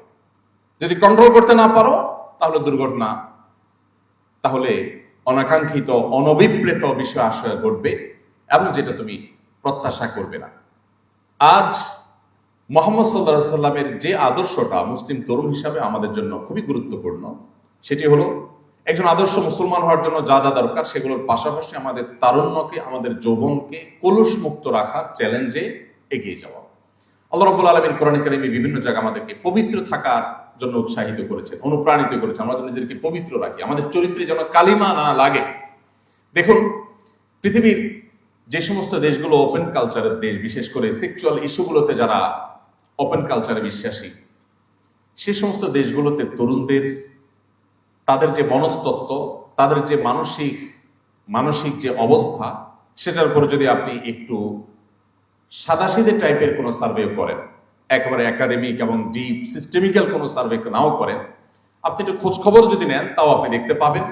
যদি কন্ট্রোল করতে না পারো তাহলে দুর্ঘটনা, তাহলে অনাকাঙ্ক্ষিত অনভিপ্রেত বিষয় আশয় ঘটবে এবং যেটা তুমি প্রত্যাশা করবে না। আজ মুহাম্মদ সাল্লাল্লাহু আলাইহি সাল্লামের যে আদর্শটা মুসলিম তরুণ হিসাবে আমাদের জন্য খুবই গুরুত্বপূর্ণ, সেটি হলো একজন আদর্শ মুসলমান হওয়ার জন্য যা যা দরকার সেগুলোর পাশাপাশি আমাদের তারুণ্যকে, আমাদের যৌবনকে কলুষ মুক্ত রাখার চ্যালেঞ্জে এগিয়ে যাওয়া। আল্লাহ রাব্বুল আলামিন কোরআনে কারিমে বিভিন্ন জায়গায় আমাদেরকে পবিত্র থাকার জন্য উৎসাহিত করেছেন, অনুপ্রাণিত করেছেন। আমরা যেন নিজেদেরকে পবিত্র রাখি, আমাদের চরিত্রে যেন কালিমা না লাগে। দেখুন, পৃথিবীর যে সমস্ত দেশগুলো ওপেন কালচারের দেশ, বিশেষ করে সেক্সুয়াল ইস্যুগুলোতে যারা ওপেন কালচারে বিশ্বাসী, সে সমস্ত দেশগুলোতে তরুণদের তাদের যে মনস্তত্ত্ব, তাদের যে মানসিক যে অবস্থা, সেটার উপরে যদি আপনি একটু সাদাসিধে টাইপের কোনো সার্ভে করেন, একেবারে একাডেমিক এবং ডিপ সিস্টেমিক্যাল কোনো সার্ভে নাও করেন, আপনি একটু খোঁজ খবর যদি নেন, তাও আপনি দেখতে পাবেন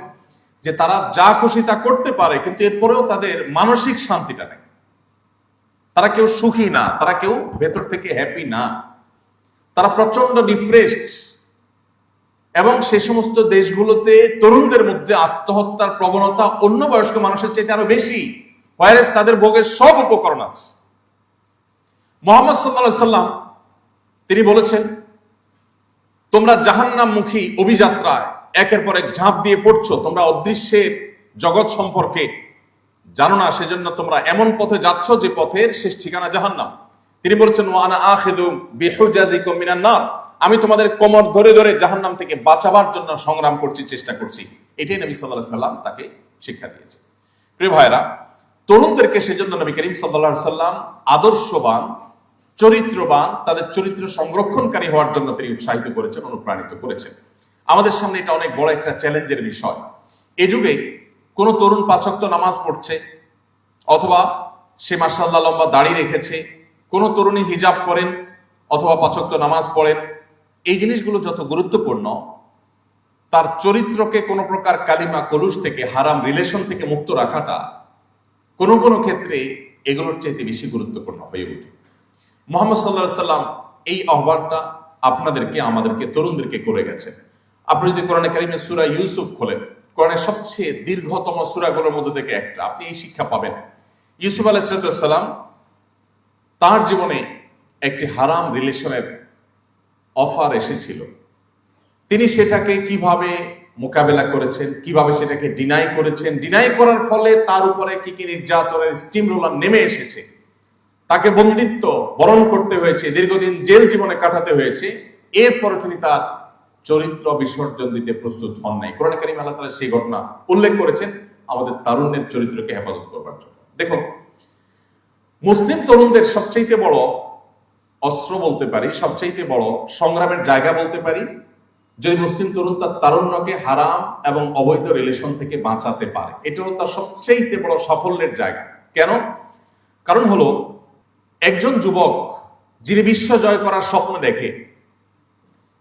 যে তারা যা খুশি তা করতে পারে, কিন্তু এরপরেও তাদের মানসিক শান্তিটা নেই। তারা কেউ সুখী না, তারা কেউ ভেতর থেকে হ্যাপি না, তারা প্রচন্ড ডিপ্রেসড। এবং সে সমস্ত দেশগুলোতে তরুণদের মধ্যে আত্মহত্যার প্রবণতা অন্য বয়স্ক মানুষের চাইতে আরো বেশি, ভাইরাস তাদের ভোগের সব উপকরণ আছে। মুহাম্মদ সাল্লাল্লাহু আলাইহি সাল্লাম তিনি বলেছেন, তোমরা জাহান্নামমুখী অভিযাত্রায় একের পর এক ঝাঁপ দিয়ে পড়ছো, তোমরা অদৃশ্যের জগৎ সম্পর্কে জানো না, সেজন্য তোমরা এমন পথে যাচ্ছ যে পথের শেষ ঠিকানা জাহান্নাম। তিনি বলেছেন, ওয়া আনা আখিযু বিহুজাজিকুম মিনান নার, আমি তোমাদের কোমর ধরে ধরে জাহান্নাম থেকে বাঁচাবার জন্য সংগ্রাম করছি, চেষ্টা করছি। এটাই নবী সাল্লাল্লাহু আলাইহি সাল্লাম তাকে শিক্ষা দিয়েছেন। প্রিয় ভাইরা, তরুণদেরকে সেজন্য নবী করিম সাল্লাল্লাহু আলাইহি সাল্লাম আদর্শবান, চরিত্রবান, তাদের চরিত্র সংরক্ষণকারী হওয়ার জন্য তিনি উৎসাহিত করেছেন, অনুপ্রাণিত করেছেন। আমাদের সামনে এটা অনেক বড় একটা চ্যালেঞ্জের বিষয়। এই যুগে কোন তরুণ 5 ওয়াক্ত নামাজ পড়ছে, অথবা সে মাশাআল্লাহ লম্বা দাড়ি রেখেছে, কোন তরুণী হিজাব করেন অথবা 5 ওয়াক্ত নামাজ পড়েন, এই জিনিসগুলো যত গুরুত্বপূর্ণ, তার চরিত্রকে কোন প্রকার কালিমা কলুষ থেকে, হারাম রিলেশন থেকে মুক্ত রাখাটা কোনো কোনো ক্ষেত্রে এগুলোর চাইতে বেশি গুরুত্বপূর্ণ হয়ে ওঠে। মুহাম্মদ সাল্লাল্লাহু আলাইহি সাল্লাম এই আহ্বানটা আপনাদেরকে, আমাদেরকে, তরুণদেরকে করে গেছেন। আপনি যদি কোরআনে কারিমে সূরা ইউসুফ খোলেন, কোরআনের সবচেয়ে দীর্ঘতম সূরাগুলোর মধ্যে থেকে একটা, আপনি এই শিক্ষা পাবেন। ইউসুফ আলাইহিস সালাম তার জীবনে একটি হারাম রিলেশনের অফার এসেছিল, তিনি সেটাকে কিভাবে মোকাবেলা করেছেন, কিভাবে সেটাকে ডিনাই করেছেন, ডিনাই করার ফলে তার উপরে কি কি নির্যাতনের স্টিম রোলার নেমে এসেছে, তাকে বন্দিত্ব বরণ করতে হয়েছে, দীর্ঘদিন জেল জীবনে কাটাতে হয়েছে, এরপরে তিনি তার চরিত্র বিসর্জন দিতে প্রস্তুত হন নাই। কোরআন কারীমে আল্লাহ তাআলা সেই ঘটনা উল্লেখ করেছেন আমাদের তারুণ্যের চরিত্রকে হেফাজত করবার জন্য। দেখুন, মুসলিম তরুণদের সবচাইতে বড় অস্ত্র বলতে পারি, সবচাইতে বড় সংগ্রামের জায়গা বলতে পারি, যদি মুসলিম তরুণ তার তারুণ্যকে হারাম এবং অবৈধ রিলেশন থেকে বাঁচাতে পারে, এটাও তার সবচাইতে বড় সাফল্যের জায়গা। কেন? কারণ হলো, একজন যুবক যিনি বিশ্ব জয় করার স্বপ্ন দেখে,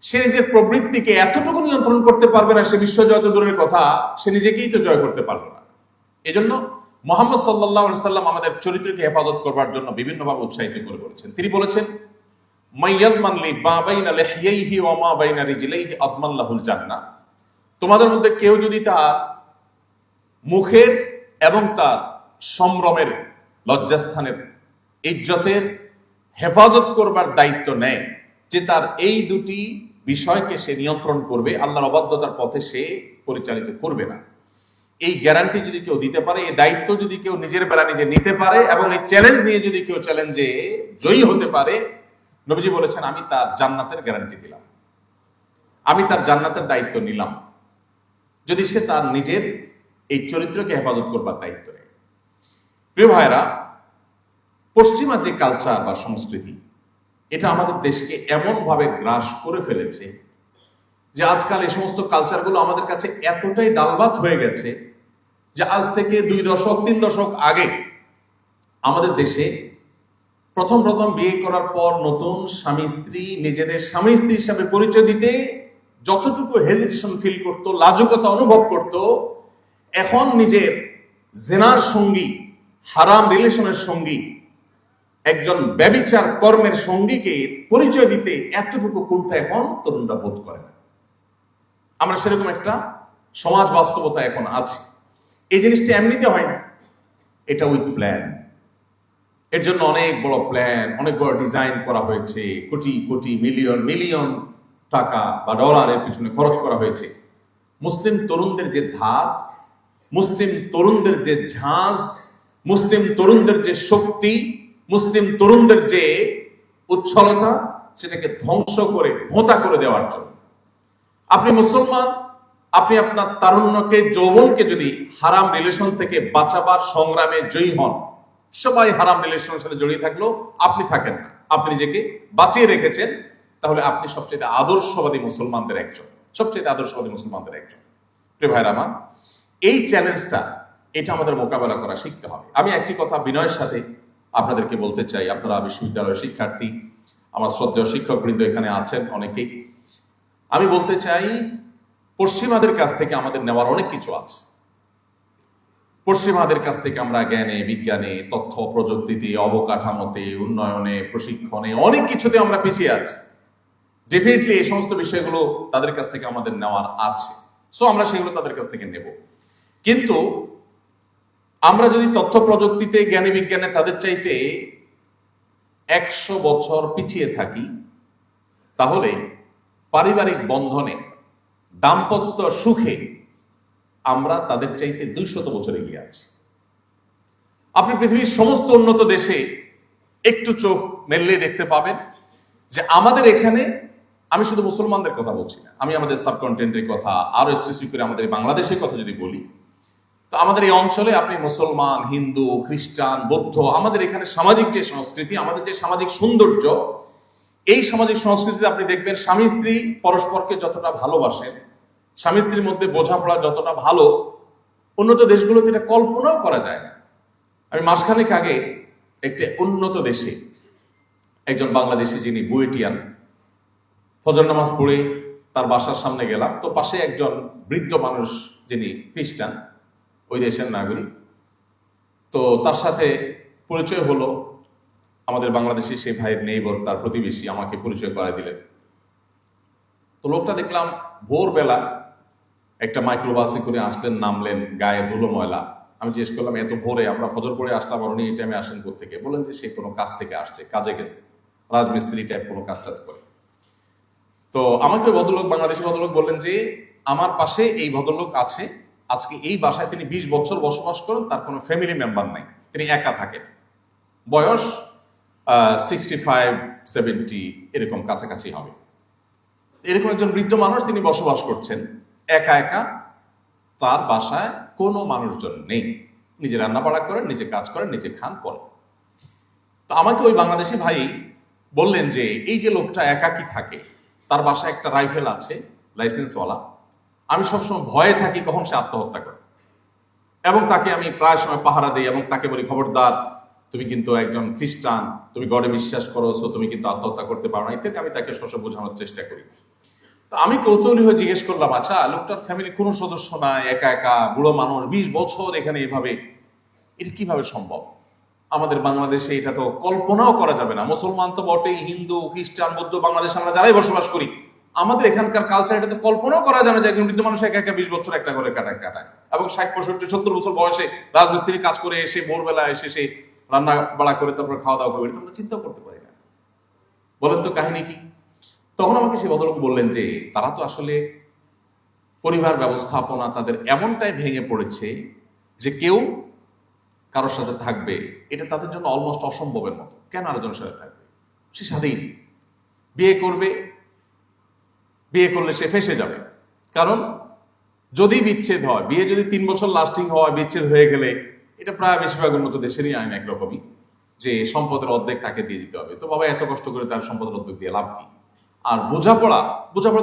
সে নিজের প্রবৃত্তিকে এতটুকু নিয়ন্ত্রণ করতে পারবে না, সে বিশ্ব জয় তো দূরের কথা, সে নিজেকেই তো জয় করতে পারবে না। এজন্য মুহাম্মদ সাল্লাল্লাহু আলাইহি সাল্লাম আমাদের চরিত্রকে হেফাজত করবার জন্য বিভিন্নভাবে উৎসাহিত করে বলেছেন। তিনি বলেছেন, মাইয়াদমান লি মা বাইনা লিহইহি ওয়া মা বাইনা রিজলাইহি আদমান লাহুল জান্নাহ, তোমাদের মধ্যে কেউ যদি তার মুখের এবং তার সম্ভ্রমের, লজ্জাস্থানের, ইজ্জতের হেফাজত করবার দায়িত্ব নেয়, যে তার এই দুটি বিষয়কে সে নিয়ন্ত্রণ করবে, আল্লাহর অবাধ্যতার পথে সে পরিচালিত করবে না, এই গ্যারান্টি যদি কেউ দিতে পারে, এই দায়িত্ব যদি কেউ নিজের বেলা নিজে নিতে পারে, এবং এই চ্যালেঞ্জ নিয়ে যদি কেউ চ্যালেঞ্জে জয়ী হতে পারে, নবীজি বলেছেন, আমি তার জান্নাতের গ্যারান্টি দিলাম, আমি তার জান্নাতের দায়িত্ব নিলাম, যদি সে তার নিজের এই চরিত্রকে হেফাজত করবার দায়িত্ব নেয়। প্রিয় ভাইরা, পশ্চিমা যে কালচার বা সংস্কৃতি, এটা আমাদের দেশকে এমন ভাবে গ্রাস করে ফেলেছে যে আজকাল এই সমস্ত কালচারগুলো আমাদের কাছে এতটাই ডালভাত হয়ে গেছে যে আজ থেকে 2 দশক 3 দশক আগে আমাদের দেশে প্রথম বিয়ে করার পর নতুন স্বামী স্ত্রী নিজেদের স্বামী স্ত্রী হিসাবে পরিচয় দিতে যতটুকু হেজিটেশন ফিল করত, লাজুকতা অনুভব করত, এখন নিজের জেনার সঙ্গী, হারাম রিলেশনের সঙ্গী, একজন ব্যভিচার কর্মের সঙ্গীকে পরিচয় দিতে এতটুকু কুণ্ঠা এখন তরুণরা বোধ করে না। আমরা সেরকম একটা সমাজ বাস্তবতা এখন আছে। এই জিনিসটা এমনিতে হয় না, এটা উইথ প্ল্যান। এর জন্য অনেক বড় প্ল্যান, অনেক বড় ডিজাইন করা হয়েছে, কোটি কোটি মিলিয়ন মিলিয়ন টাকা বা ডলারের পিছনে খরচ করা হয়েছে। মুসলিম তরুণদের যে ধার, মুসলিম তরুণদের যে ঝাঁজ, মুসলিম তরুণদের যে শক্তি, মুসলিম তরুণদের যে উচ্ছলতা, সেটাকে ধ্বংস করে ভোঁতা করে দেওয়ার জন্য। আপনি মুসলমান, আপনি আপনার তারুণ্যকে, যৌবনকে যদি হারাম রিলেশন থেকে বাঁচাবার সংগ্রামে জয়ী হন, সবাই হারাম রিলেশনের সাথে জড়িয়ে থাকলেও আপনি থাকেন না, আপনি নিজেকে বাঁচিয়ে রেখেছেন, তাহলে আপনি সবচেয়ে আদর্শবাদী মুসলমানদের একজন, সবচেয়ে আদর্শবাদী মুসলমানদের একজন। প্রিয় ভাইরা আমার, এই চ্যালেঞ্জটা, এটা আমাদের মোকাবেলা করা শিখতে হবে। আমি একটি কথা বিনয়ের সাথে আপনাদেরকে বলতে চাই, আপনারা বিশ্ববিদ্যালয়ের শিক্ষার্থী, আমার শ্রদ্ধেয় শিক্ষকবৃন্দ এখানে আছেন অনেকেই। আমি বলতে চাই, পশ্চিমাদের কাছ থেকে আমাদের নেওয়ার অনেক কিছু আছে। পশ্চিমাদের কাছ থেকে আমরা জ্ঞানে, বিজ্ঞানে, তথ্য প্রযুক্তিতে, অবকাঠামোতে, উন্নয়নে, প্রশিক্ষণে, অনেক কিছুতে আমরা পিছিয়ে আছি। ডেফিনেটলি এই সমস্ত বিষয়গুলো তাদের কাছ থেকে আমাদের নেওয়ার আছে, সো আমরা সেগুলো তাদের কাছ থেকে নেব। কিন্তু আমরা যদি তথ্য প্রযুক্তিতে, জ্ঞানে, বিজ্ঞানে তাদের চাইতে 100 বছর পিছিয়ে থাকি, তাহলে পারিবারিক বন্ধনে, দাম্পত্য সুখে আমরা তাদের চাইতে 200 বছর এগিয়ে আছি। আপনি পৃথিবীর সমস্ত উন্নত দেশে একটু চোখ মেললে দেখতে পাবেন যে আমাদের এখানে, আমি শুধু মুসলমানদের কথা বলছি না, আমি আমাদের সাবকন্টিনেন্টের কথা, আরো স্পেসিফিক করে আমাদের বাংলাদেশের কথা যদি বলি, তো আমাদের এই অঞ্চলে আপনি মুসলমান, হিন্দু, খ্রিস্টান, বৌদ্ধ, আমাদের এখানে সামাজিক যে সংস্কৃতি, আমাদের যে সামাজিক সৌন্দর্য, এই সামাজিক সংস্কৃতিতে আপনি দেখবেন স্বামী স্ত্রী পরস্পরকে যতটা ভালোবাসেন, স্বামী স্ত্রীর মধ্যে বোঝাপড়া যতটা ভালো, উন্নত দেশগুলোতে এটা কল্পনাও করা যায় না। আমি মাসখানেক আগে একটি উন্নত দেশে একজন বাংলাদেশি, যিনি বুয়েটিয়ান, ফজর নামাজ পড়ে তার বাসার সামনে গেলাম, তো পাশে একজন বৃদ্ধ মানুষ, যিনি খ্রিস্টান, ওই দেশের নাগরিক। তো তার সাথে পরিচয় হলো, আমাদের বাংলাদেশি সে ভাইয়ের নেইবর, তার প্রতিবেশী, আমাকে পরিচয় করায় দিলেন। তো লোকটা দেখলাম ভোরবেলা একটা মাইক্রোবাসে করে আসলেন, নামলেন, গায়ে ধুলো ময়লা। আমি জিজ্ঞেস করলাম, এত ভোরে, আমরা ফজর পড়ে আসলাম, আর উনি এই টাইমে আসেন কোত্থেকে? বললেন যে সে কোনো কাজ থেকে আসছে, কাজে গেছে, রাজমিস্ত্রি টাইপ কোনো কাজ টাজ করে। তো আমাকে ভদ্রলোক, বাংলাদেশি ভদ্রলোক বললেন যে আমার পাশে এই ভদ্রলোক আছে, আজকে এই বাসায় তিনি 20 বছর বসবাস করেন, তার কোনো ফ্যামিলি মেম্বার নাই, তিনি একা থাকেন, বয়স 65-70 এরকম কাছাকাছি হবে। এরকম একজন বৃদ্ধ মানুষ, তিনি বসবাস করছেন একা একা, তার বাসায় কোনো মানুষজন নেই, নিজে রান্না বাড়া করেন, নিজে কাজ করেন, নিজে খান, পড়েন। তো আমাকে ওই বাংলাদেশি ভাই বললেন যে এই যে লোকটা একাকি থাকে, তার বাসায় একটা রাইফেল আছে, লাইসেন্সওয়ালা, আমি সবসময় ভয়ে থাকি কখন সে আত্মহত্যা করে, এবং তাকে আমি প্রায় সময় পাহারা দিই, এবং তাকে বলি, খবরদার, তুমি কিন্তু একজন খ্রিস্টান, তুমি গডে বিশ্বাস করো, সো তুমি কিন্তু আত্মহত্যা করতে পারো না, ইত্যাদি আমি তাকে সবসময় বোঝানোর চেষ্টা করি। তো আমি কৌতূহলী হয়ে জিজ্ঞেস করলাম, আচ্ছা, লোকটার ফ্যামিলি কোনো সদস্য নাই, একা একা, বুড়ো মানুষ, 20 বছর এখানে এভাবে, এটা কিভাবে সম্ভব? আমাদের বাংলাদেশে এটা তো কল্পনাও করা যাবে না। মুসলমান তো বটেই, হিন্দু, খ্রিস্টান, বৌদ্ধ, বাংলাদেশে আমরা যারাই বসবাস করি, আমাদের এখানকার কালচার এটা তো কল্পনাও করা যায় না যে একজন বৃদ্ধ মানুষ একা একা 20 বছর একটা করে কাটায়, এবং 60-65-70 বছর বয়সে রাজমিস্ত্রি কাজ করে এসে ভোরবেলা এসে সে রান্না বাড়া করে তারপর খাওয়া দাওয়া করবে, এটা আমরা চিন্তাও করতে পারি না। বলেন তো কাহিনী কি? তখন আমাকে সে ভদ্রলোক বললেন যে তারা তো আসলে পরিবার ব্যবস্থাপনা তাদের এমনটাই ভেঙে পড়েছে যে কেউ কারোর সাথে থাকবে, এটা তাদের জন্য অলমোস্ট অসম্ভবের মতো। কেন আরেকজনের সাথে থাকবে? সে স্বাধীন, বিয়ে করবে, বিয়ে করলে সে ফেঁসে যাবে। কারণ যদি বিচ্ছেদ হয়, বিয়ে যদি 3 বছর লাস্টিং হয়, বিচ্ছেদ হয়ে গেলে, এটা প্রায় বেশিরভাগ উন্নত দেশেরই আইন একরকমই, যে সম্পদের অর্ধেক তাকে দিয়ে দিতে হবে। তো বাবা এত কষ্ট করে তার সম্পদের অর্ধেক দিয়ে লাভ কি? আর বোঝাপড়া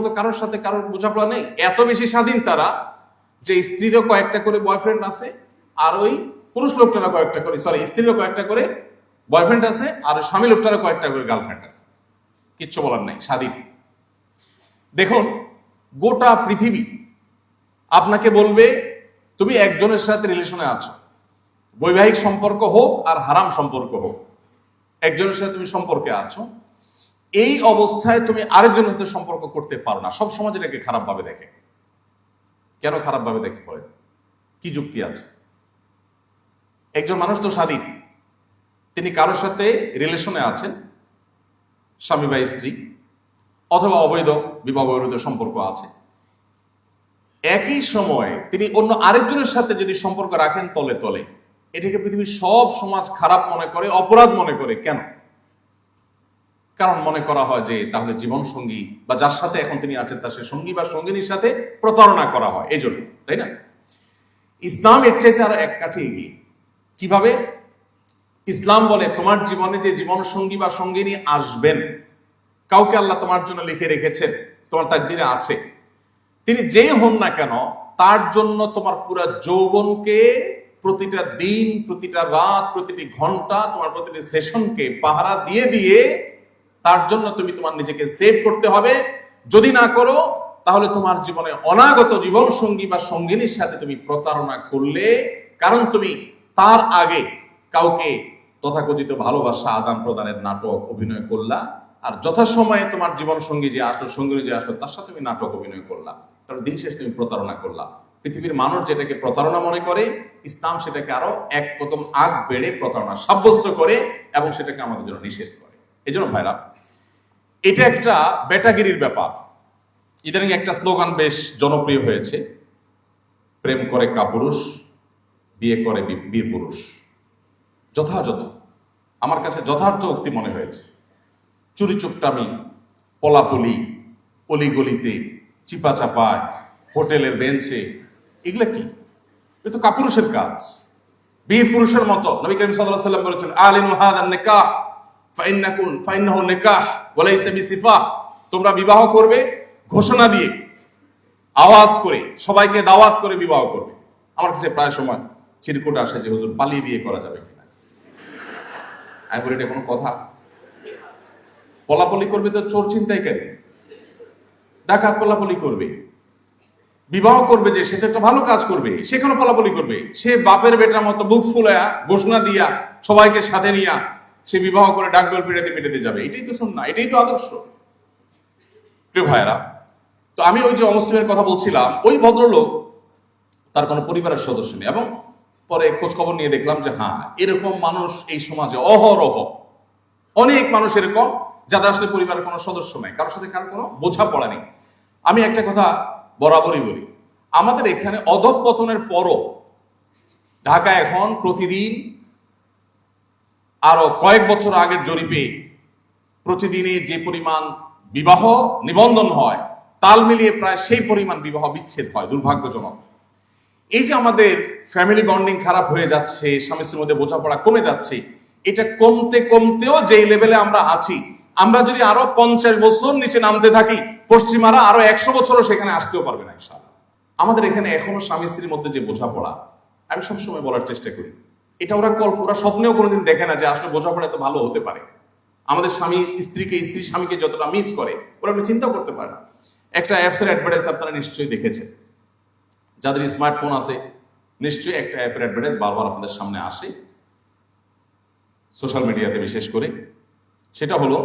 তো কারোর সাথে কারোর বোঝাপড়া নেই, এত বেশি স্বাধীন তারা যে স্ত্রীরও কয়েকটা করে বয়ফ্রেন্ড আছে, আর ওই পুরুষ লোকটারা কয়েকটা করে, স্ত্রীরও কয়েকটা করে বয়ফ্রেন্ড আছে, আর স্বামী লোকটারা কয়েকটা করে গার্লফ্রেন্ড আছে। কিচ্ছু বলার নাই, স্বাধীন। দেখুন, গোটা পৃথিবী আপনাকে বলবে তুমি একজনের সাথে রিলেশনে আছো, বৈবাহিক সম্পর্ক হোক আর হারাম সম্পর্ক হোক, একজনের সাথে তুমি সম্পর্কে আছো, এই অবস্থায় তুমি আরেকজনের সাথে সম্পর্ক করতে পারো না। সব সমাজ এটাকে খারাপ ভাবে দেখে। কেন খারাপভাবে দেখে পড়েন? কি যুক্তি আছে? একজন মানুষ তো স্বাধীন, তিনি কারোর সাথে রিলেশনে আছেন, স্বামী বা স্ত্রী, অথবা অবৈধ বিবাহ বহির্ভূত সম্পর্ক আছে, একই সময়ে তিনি অন্য আরেকজনের সাথে যদি সম্পর্ক রাখেন তলে তলে, এটাকে পৃথিবীর সব সমাজ খারাপ মনে করে, অপরাধ মনে করে। কেন? কারণ মনে করা হয় যে তাহলে জীবন সঙ্গী বা যার সাথে এখন তিনি আছেন তার সে সঙ্গী বা সঙ্গিনীর সাথে প্রতারণা করা হয়, এই জন্য, তাই না? ইসলাম এর চাইতে আরো এক কাঠি এগিয়ে। কিভাবে? ইসলাম বলে তোমার জীবনে যে জীবন সঙ্গী বা সঙ্গিনী আসবেন, কাউকে আল্লাহ তোমার জন্য লিখে রেখেছেন, তোমার তাকদীরে আছে, তিনি যেই হন না কেন, তার জন্য তোমার পুরো যৌবনকে, প্রতিটা দিন, প্রতিটা রাত, প্রতিটি ঘন্টা, তোমার প্রতিটি সেশনকে পাহারা দিয়ে দিয়ে তার জন্য তুমি তোমার নিজেকে সেভ করতে হবে। যদি না করো তাহলে তোমার জীবনে অনাগত জীবন সঙ্গী বা সঙ্গিনীর সাথে তুমি প্রতারণা করলে, কারণ তুমি তার আগে কাউকে তথাকথিত ভালোবাসা আদান প্রদানের নাটক অভিনয় করলা, আর যথাসময়ে তোমার জীবন সঙ্গী যে আসলো, সঙ্গিনী যে আসলো, তার সাথে তুমি নাটক অভিনয় করলা, তাহলে দিন শেষে তুমি প্রতারণা করলা। পৃথিবীর মানুষ যেটাকে প্রতারণা মনে করে, ইসলাম সেটাকে আরো এক কদম আগ বেড়ে প্রতারণা সাব্যস্ত করে এবং সেটাকে আমাদের জন্য নিষেধ করে। এই জন্য ভাইরা, এটা একটা বেটাগিরির ব্যাপার। ইদানিং একটা স্লোগান বেশ জনপ্রিয় হয়েছে, প্রেম করে কাপুরুষ, বিয়ে করে বীর পুরুষ। যথাযথ, আমার কাছে যথার্থ উক্তি মনে হয়েছে। চুরি চুপটামি, পলাপলি, অলিগলিতে, চিপা চাপায়, হোটেলের বেঞ্চে, এগুলো কি? এ তো কাপুরুষের কাজ। বীর পুরুষের মতো নবী করিম সাল্লাল্লাহু আলাইহি ওয়াসাল্লাম বলেছেন, আলিনু হাদান নিকাহ ফাইন্নাহু নিকাহ ওয়া লাইসা বিসিফাহ। তোমরা বিবাহ করবে ঘোষণা দিয়ে, আওয়াজ করে, সবাইকে দাওয়াত করে বিবাহ করবে। আমার কাছে প্রায় সময় চিরকুট আসে যে হুজুর পালিয়ে বিয়ে করা যাবে কিনা। আমি বলি, এটা কোনো কথা? পলাপলি করবে তো চোর ছিনতাইকারী, ডাকাত পলাপলি করবে। বিবাহ করবে যে, সে তো একটা ভালো কাজ করবে, সে কেন পলাপলি করবে? সে বাপের বেটার মতো বুক ফুলায়া ঘোষণা দিয়া সবাইকে সাথে নিয়া সে বিবাহ করে ডাকডোল পিটাতে পিটাতে যাবে। এটাই তো সুন্নাহ, এটাই তো আদর্শ। প্রিয় ভাইয়েরা, তো আমি ওই যে অমুসলিমের কথা বলছিলাম, ওই ভদ্রলোক, তার কোনো পরিবারের সদস্য নেই, এবং পরে খোঁজ খবর নিয়ে দেখলাম যে হ্যাঁ, এরকম মানুষ এই সমাজে অহরহ, অনেক মানুষ এরকম, যাদের আসলে পরিবারের কোনো সদস্য নেই, কারোর সাথে কারোর কোনো বোঝাপড়া নেই। আমি একটা কথা বরাবরই বলি, আমাদের এখানে অধঃপতনের পরও ঢাকা এখন প্রতিদিন, আরো কয়েক বছর আগের জরিপে, প্রতিদিনই যে পরিমাণ বিবাহ নিবন্ধন হয়, তাল মিলিয়ে প্রায় সেই পরিমাণ বিবাহ বিচ্ছেদ হয়। দুর্ভাগ্যজনক। এই যে আমাদের ফ্যামিলি বন্ডিং খারাপ হয়ে যাচ্ছে, স্বামী স্ত্রীর মধ্যে বোঝাপড়া কমে যাচ্ছে, এটা কমতে কমতেও যেই লেভেলে আমরা আছি, আমরা যদি আরো 50 বছর নিচে নামতে থাকি, পশ্চিমারা আরো 100 বছরও সেখানে আসতেও পারবে না ইনশাআল্লাহ। আমাদের এখানে এখনো স্বামী স্ত্রীর মধ্যে যে বোঝাপড়া, আমি সবসময় বলার চেষ্টা করি, এটা ওরা স্বপ্নেও কোনোদিন দেখে না যে আসলে বোঝাপড়া এত ভালো হতে পারে। আমাদের স্বামী স্ত্রীকে, স্ত্রী স্বামীকে যতটা মিস করে, ওরা আপনি চিন্তা করতে পারে না। একটা অ্যাপসের অ্যাডভার্টাইজ আপনারা নিশ্চয়ই দেখেছেন, যাদের স্মার্টফোন আছে নিশ্চয়ই একটা অ্যাপের অ্যাডভার্টাইজ বারবার আপনাদের সামনে আসে, সোশ্যাল মিডিয়াতে বিশেষ করে। সেটা হলো,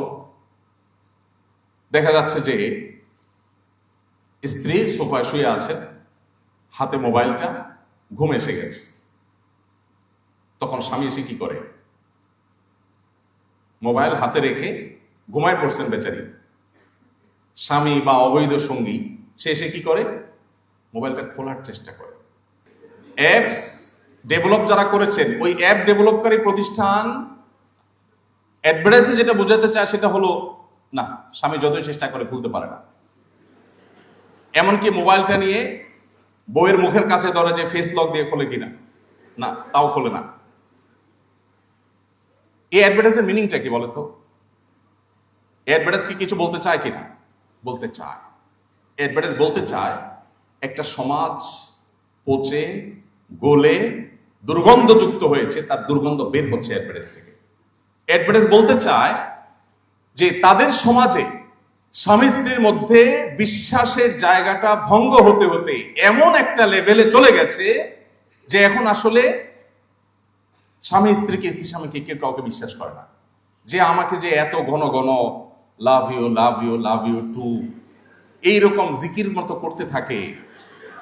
দেখা যাচ্ছে যে স্ত্রী সোফায় শুয়ে আছে, হাতে মোবাইলটা, ঘুম এসে গেছে। তখন স্বামী এসে কি করে? মোবাইল হাতে রেখে ঘুমায় পড়ছেন বেচারি স্বামী বা অবৈধ সঙ্গী, সে এসে কি করে? মোবাইলটা খোলার চেষ্টা করে। অ্যাপস ডেভেলপ যারা করেছেন, ওই অ্যাপ ডেভেলপকারী প্রতিষ্ঠান অ্যাডভার্টাইজে যেটা বোঝাতে চায় সেটা হলো, না, স্বামী যতই চেষ্টা করে খুলতে পারে না। এমনকি মোবাইলটা নিয়ে বউয়ের মুখের কাছে ধরে যে ফেস লক দিয়ে খোলে কিনা, না, তাও খোলে না। এই অ্যাডভার্টাইজের মিনিংটা কি বলতো? অ্যাডভার্টাইজ কি কিছু বলতে চায় কিনা? বলতে চায়। অ্যাডভার্টাইজ বলতে চায় একটা সমাজ পচে গলে দুর্গন্ধযুক্ত হয়েছে, তার দুর্গন্ধ বের হচ্ছে অ্যাডভার্টাইজ থেকে। অ্যাডভার্টাইজ বলতে চায় যে তাদের সমাজে স্বামী স্ত্রীর মধ্যে বিশ্বাসের জায়গাটা ভঙ্গ হতে হতে এমন একটা লেভেলে চলে গেছে যে এখন আসলে স্বামী স্ত্রীকে, স্ত্রী স্বামীকে কেউ কাউকে বিশ্বাস করে না। যে আমাকে যে এত ঘন ঘন love you love you love you too এইরকম জিকির মতো করতে থাকে,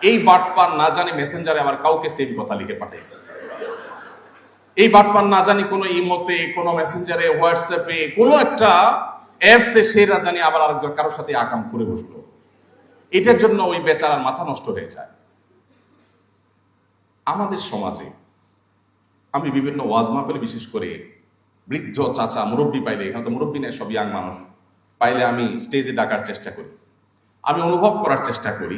এই বাটপার না জানি মেসেঞ্জারে আবার কাউকে সেম কথা লিখে পাঠাইছে, এই বাটপার না জানি কোনো ইমোতে, কোনো মেসেঞ্জারে, হোয়াটসঅ্যাপে, কোনো একটা অ্যাপসে সে না জানি আবার আরেকজন কারোর সাথে আকাম করে বসলো। এটার জন্য ওই বেচারার মাথা নষ্ট হয়ে যায়। আমাদের সমাজে আমি বিভিন্ন ওয়াজ মাহফিলে বিশেষ করে বৃদ্ধ চাচা মুরব্বী পাইলে, এখানে তো মুরব্বী নেই, সব ইয়াং মানুষ পাইলে আমি স্টেজে ডাকার চেষ্টা করি। আমি অনুভব করার চেষ্টা করি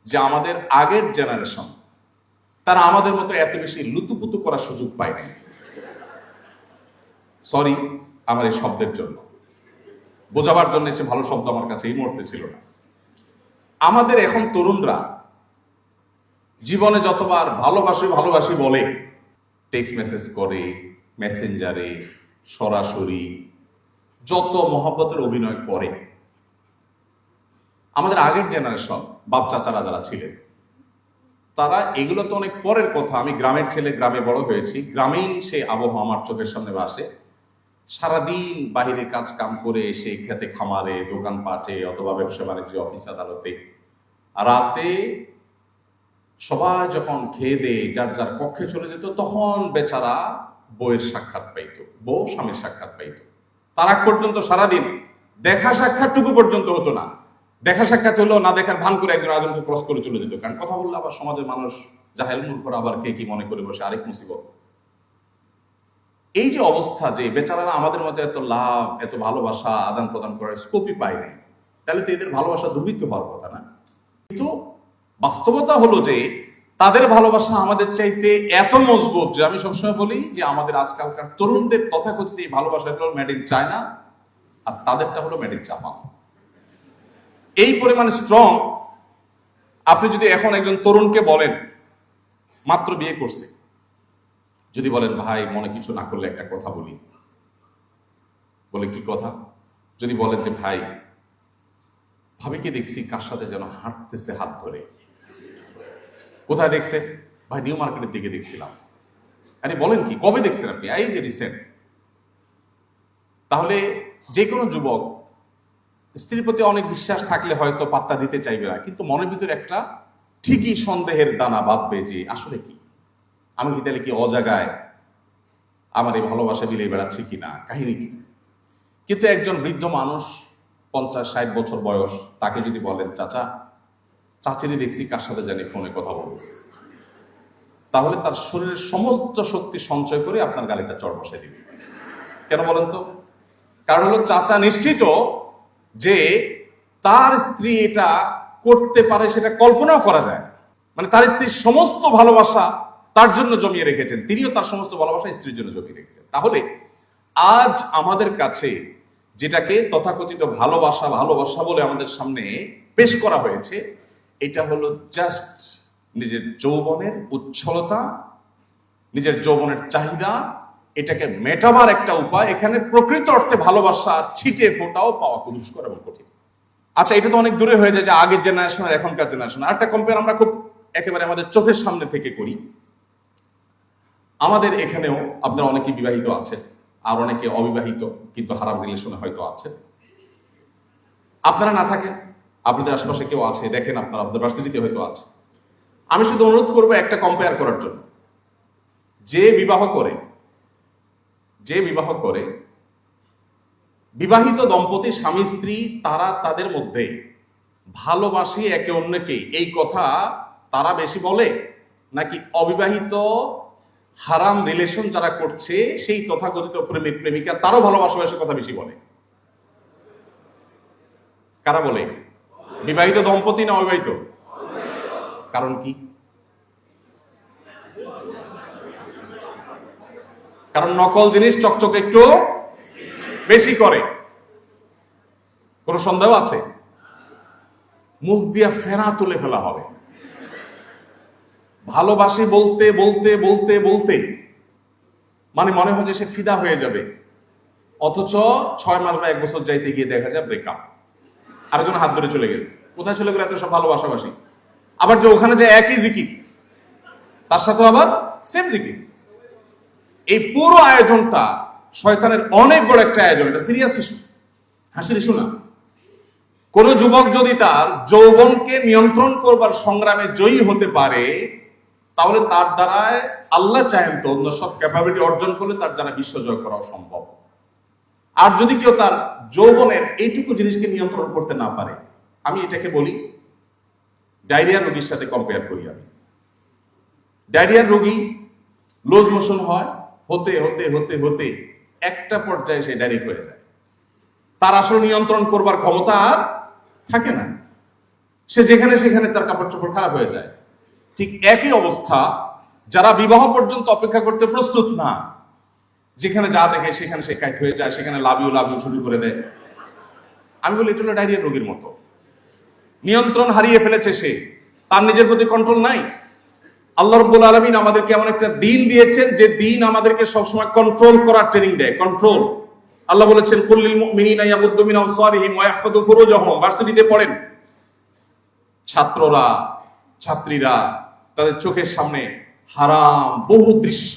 যে আমাদের আগের জেনারেশন তারা আমাদের মতো এত বেশি লুতুপুতু করার সুযোগ পায় নাই। সরি আমার এই শব্দের জন্য, বোঝাবার জন্য যে ভালো শব্দ আমার কাছে এই মুহূর্তে ছিল না। আমাদের এখন তরুণরা জীবনে যতবার ভালোবাসি ভালোবাসি বলে, টেক্সট মেসেজ করে, মেসেঞ্জারে, সরাসরি যত মহব্বতের অভিনয় করে, আমাদের আগের জেনারেশন বাপ চাচারা যারা ছিলেন তারা এগুলো তো অনেক পরের কথা। আমি গ্রামের ছেলে, গ্রামে বড় হয়েছি, গ্রামীণ সে আবহাওয়া আমার চোখের সামনে ভাসে। সারাদিন বাহিরে কাজ কাম করে এসে খেতে খামারে, দোকানপাটে অথবা ব্যবসা বাণিজ্য, অফিস আদালতে, রাতে সবাই যখন খেয়ে দিয়ে যার যার কক্ষে চলে যেত, তখন বেচারা বউয়ের সাক্ষাৎ পাইত, বউ স্বামীর সাক্ষাৎ পাইত। তার আগ পর্যন্ত সারাদিন দেখা সাক্ষাৎটুকু পর্যন্ত হতো না। দেখা সাক্ষাৎ হলো, না দেখার ভান করে একজন আরেকজনকে ক্রস করে চলে যেত। কারণ কথা বললে আবার সমাজের মানুষ জাহেল মূর্খরা আবার কে কি মনে করে বসে, আরেক মুসিবত। এই যে অবস্থা, যে বেচারারা আমাদের মধ্যে এত লাভ, এত ভালোবাসা আদান প্রদান করার স্কোপই পায় নাই, তাহলে তো এদের ভালোবাসা দুর্ভিক্ষ হওয়ার কথা না। কিন্তু বাস্তবতা হলো যে তাদের ভালোবাসা আমাদের চাইতে এত মজবুত যে আমি সবসময় বলি যে আমাদের আজকালকার তরুণদের তথাকথিত এই ভালোবাসাটা হলো মেড ইন চায়না, আর তাদেরটা হলো মেড ইন জাপান। এই পরিমাণে স্ট্রং। আপনি যদি এখন একজন তরুণকে বলেন, মাত্র বিয়ে করছে, যদি বলেন ভাই মনে কিছু না করলে একটা কথা বলি, বলে কি কথা? যদি বলেন যে ভাই ভাবিকে দেখছি কার সাথে যেন হাঁটতেছে হাত ধরে। কোথায় দেখছে? ভাই নিউ মার্কেটের দিকে দেখছিলাম। আরে বলেন কি, কবে দেখছেন আপনি? এই যে রিসেন্ট। তাহলে যে কোনো যুবক স্ত্রীর প্রতি অনেক বিশ্বাস থাকলে হয়তো পাত্তা দিতে চাইবে না, কিন্তু মনের ভিতরে একটা ঠিকই সন্দেহের দানা বাঁধবে যে আসলে কি, আমি কি তাহলে কি অজাগায় আমার এই ভালোবাসা বিলিয়ে বেড়াচ্ছি কিনা, কাহিনী কি? কিন্তু একজন বৃদ্ধ মানুষ 50-60 বছর বয়স, তাকে যদি বলেন চাচা চাচিনি দেখছি কার সাথে জানি ফোনে কথা বলতেছে, তাহলে তার শরীরের সমস্ত শক্তি সঞ্চয় করে আপনার গালিটা চড় বসাই দিবে। কেন বলেন তো? কারণ হলো চাচা নিশ্চিত যে তার স্ত্রী এটা করতে পারে, সেটা কল্পনাও করা যায়। মানে তার স্ত্রীর সমস্ত ভালোবাসা তার জন্য জমিয়ে রেখেছেন, তিনিও তার সমস্ত ভালোবাসা স্ত্রীর জন্য জমিয়ে রেখেছেন। তাহলে আজ আমাদের কাছে যেটাকে তথাকথিত ভালোবাসা ভালোবাসা বলে আমাদের সামনে পেশ করা হয়েছে, এটা হলো জাস্ট নিজের যৌবনের উচ্ছলতা, নিজের যৌবনের চাহিদা, এটাকে মেটাবার একটা উপায়। এখানে প্রকৃত অর্থে ভালোবাসা ছিটে ফোটাও পাওয়া দুষ্কর এবং কঠিন। আচ্ছা, এটা তো অনেক দূরে হয়ে যায় যে আগের জেনারেশন আর এখনকার জেনারেশন। আরেকটা কম্পেয়ার আমরা খুব একেবারে আমাদের চোখের সামনে থেকে করি। আমাদের এখানেও আপনারা অনেকে বিবাহিত আছেন, আর অনেকে অবিবাহিত কিন্তু হারাম রিলেশনে হয়তো আছেন। আপনারা না থাকেন, আপনাদের আশেপাশে কেউ আছে, দেখেন আপনারা আপনাদের ভার্সিটিতে হয়তো আছে। আমি শুধু অনুরোধ করবো একটা কম্পেয়ার করার জন্য। যে বিবাহ করে বিবাহিত দম্পতি স্বামী স্ত্রী, তারা তাদের মধ্যে ভালোবাসি একে অন্যকে, এই কথা তারা বেশি বলে, নাকি অবিবাহিত হারাম রিলেশন যারা করছে সেই তথাকথিত প্রেমিক প্রেমিকা তারও ভালোবাসা কথা বেশি বলে? কারা বলে? বিবাহিত দম্পতি না অবিবাহিত? কারণ কি? কারণ নকল জিনিস চকচকে একটু বেশি করে। কোন সন্দেহ আছে? মুখ দিয়া ফেনা তুলে ফেলা হবে। ভালোবাসি বলতে বলতে বলতে বলতে মানে মনে হয় যে সে ফিদা হয়ে যাবে, অথচ 6 মাস বা 1 বছর যাইতে গিয়ে দেখা যায় ব্রেকআপ, আরেকজন হাত ধরে চলে গেছে। কোথায় চলে গেলে এত সব ভালোবাসাবাসি? আবার যে ওখানে যে একই জিকির, তার সাথে আবার সেম জিকির। এই পুরো আয়োজনটা শয়তানের অনেক বড় একটা আয়োজন। এটা সিরিয়াস ইস্যু, হাসির ইস্যু না। কোন যুবক যদি তার যৌবনকে নিয়ন্ত্রণ করবার সংগ্রামে জয়ী হতে পারে, তাহলে তার দ্বারায় আল্লাহ চাহেন তো অন্য সব ক্যাপাবিলিটি অর্জন করলে তার দ্বারা বিশ্বজয় করাও সম্ভব। আর যদি কেউ তার যৌবনের এইটুকু জিনিসকে নিয়ন্ত্রণ করতে না পারে, আমি এটাকে বলি ডায়রিয়া রোগীর সাথে কম্পেয়ার করি। আমি ডায়রিয়ার রোগী লুজ মোশন হয়, হতে হতে হতে হতে একটা পর্যায়ে সে ডায়রিয়া হয়ে যায়, তার আসলে নিয়ন্ত্রণ করবার ক্ষমতা আর থাকে না, সে যেখানে সেখানে তার কাপড় চোপড় খারাপ হয়ে যায়। ঠিক একই অবস্থা যারা বিবাহ পর্যন্ত অপেক্ষা করতে প্রস্তুত না, যেখানে যা দেখে সেখানে সে কাইত হয়ে যায়, সেখানে লাভ ইউ শুরু করে দেয়। আমি বলি এটা হলো ডায়রিয়ার রোগীর মতো। নিয়ন্ত্রণ হারিয়ে ফেলেছে সে, তার নিজের প্রতি কন্ট্রোল নাই। আল্লাহ রাব্বুল আলামিন আমাদেরকে এমন একটা দিন দিয়েছেন যে দিন আমাদেরকে সবসময় কন্ট্রোল করার ট্রেনিং দেয়। কন্ট্রোল, আল্লাহ বলেছেন কুল্লিল মুমিনিনা ইয়াগুদ্দু মিন আবসারিহিম ওয়া ইয়াহফাযু ফুরুজাহুম। ভার্সিটিতে পড়েন, ছাত্ররা ছাত্রীরা তাদের চোখের সামনে হারাম বহু দৃশ্য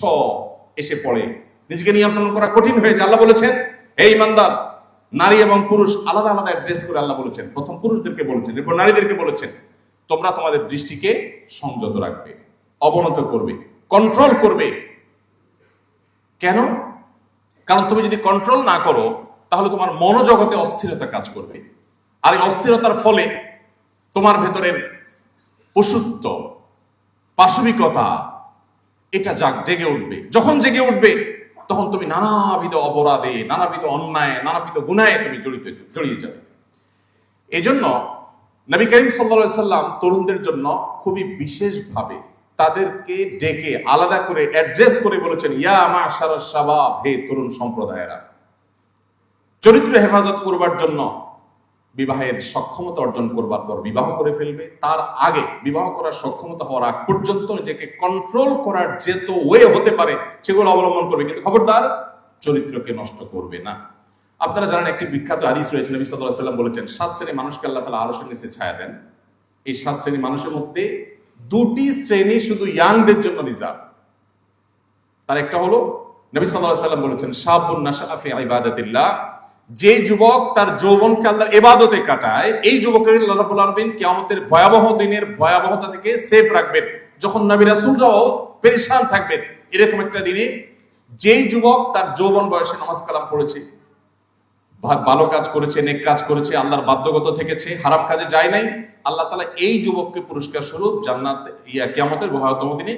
এসে পড়ে, নিজেকে নিয়ন্ত্রণ করা কঠিন হয়ে যায়। আল্লাহ বলেছেন হে ঈমানদার, নারী এবং পুরুষ আলাদা আলাদা অ্যাড্রেস করে আল্লাহ বলেছেন। প্রথম পুরুষদেরকে বলেছেন, এরপর নারীদেরকে বলেছেন তোমরা তোমাদের দৃষ্টিকে সংযত রাখবে, অবনত করবে, কন্ট্রোল করবে। কেন? কারণ তুমি যদি কন্ট্রোল না করো তাহলে তোমার মনোজগতে অস্থিরতা কাজ করবে, আর এই অস্থিরতার ফলে তোমার ভেতরের পশুত্ব, পাশবিকতা এটা জেগে উঠবে। যখন জেগে উঠবে তখন তুমি নানাবিধ অপরাধে, নানাবিধ অন্যায়, নানাবিধ গুনাহে তুমি জড়িয়ে যাবে। এই জন্য নবী করিম সাল্লাল্লাহু আলাইহি সাল্লাম তরুণদের জন্য খুবই বিশেষভাবে তাদেরকে ডেকে আলাদা করে অ্যাড্রেস করে বলেছেন ইয়া মাশারাশ শাবাব, হে তরুণ সম্প্রদায়েরা। চরিত্র হেফাজত করবার জন্য বিবাহের সক্ষমতা অর্জন করবার পর বিবাহ করে ফেলবে, তার আগে বিবাহ করার সক্ষমতা হওয়ার আগ পর্যন্ত নিজেকে কন্ট্রোল করার যেত ওয়ে হতে পারে সেগুলো অবলম্বন করবে, কিন্তু খবরদার চরিত্রকে নষ্ট করবে না। আপনারা জানেন একটি বিখ্যাত হাদিস রয়েছে, নবী সাল্লাল্লাহু আলাইহি ওয়াসাল্লাম বলেছেন 7 শ্রেণীর মানুষকে আল্লাহ তাআলা আরশের নিচে ছায়া দেন। এই 7 শ্রেণীর মানুষের মধ্যে 2টি শ্রেণী শুধু ইয়াংদের জন্য রিজার্ভ। তার একটা হলো নবী সাল্লাল্লাহু আলাইহি ওয়াসাল্লাম বলেছেন শাবুন নাশাআ ফি ইবাদাতিল্লাহ, যে যুবক তার যৌবনকে আল্লাহর ইবাদতে কাটায়, এই যুবকের আল্লাহ রাব্বুল আলামিন কিয়ামতের ভয়াবহ দিনের ভয়াবহতা থেকে সেফ রাখবেন। যখন নবী রাসূলরাও পেরেশান থাকবেন এরকম একটা দিনে যেই যুবক তার যৌবন বয়সে নামাজ কালাম পড়েছে, ভালো কাজ করেছে, নেক কাজ করেছে, আল্লাহর বাধ্যগত থেকেছে, হারাম কাজে যায় নাই, আল্লাহ তাআলা এই যুবককে পুরস্কার স্বরূপ জান্নাত কিয়ামতের ভয়াবহতম দিনে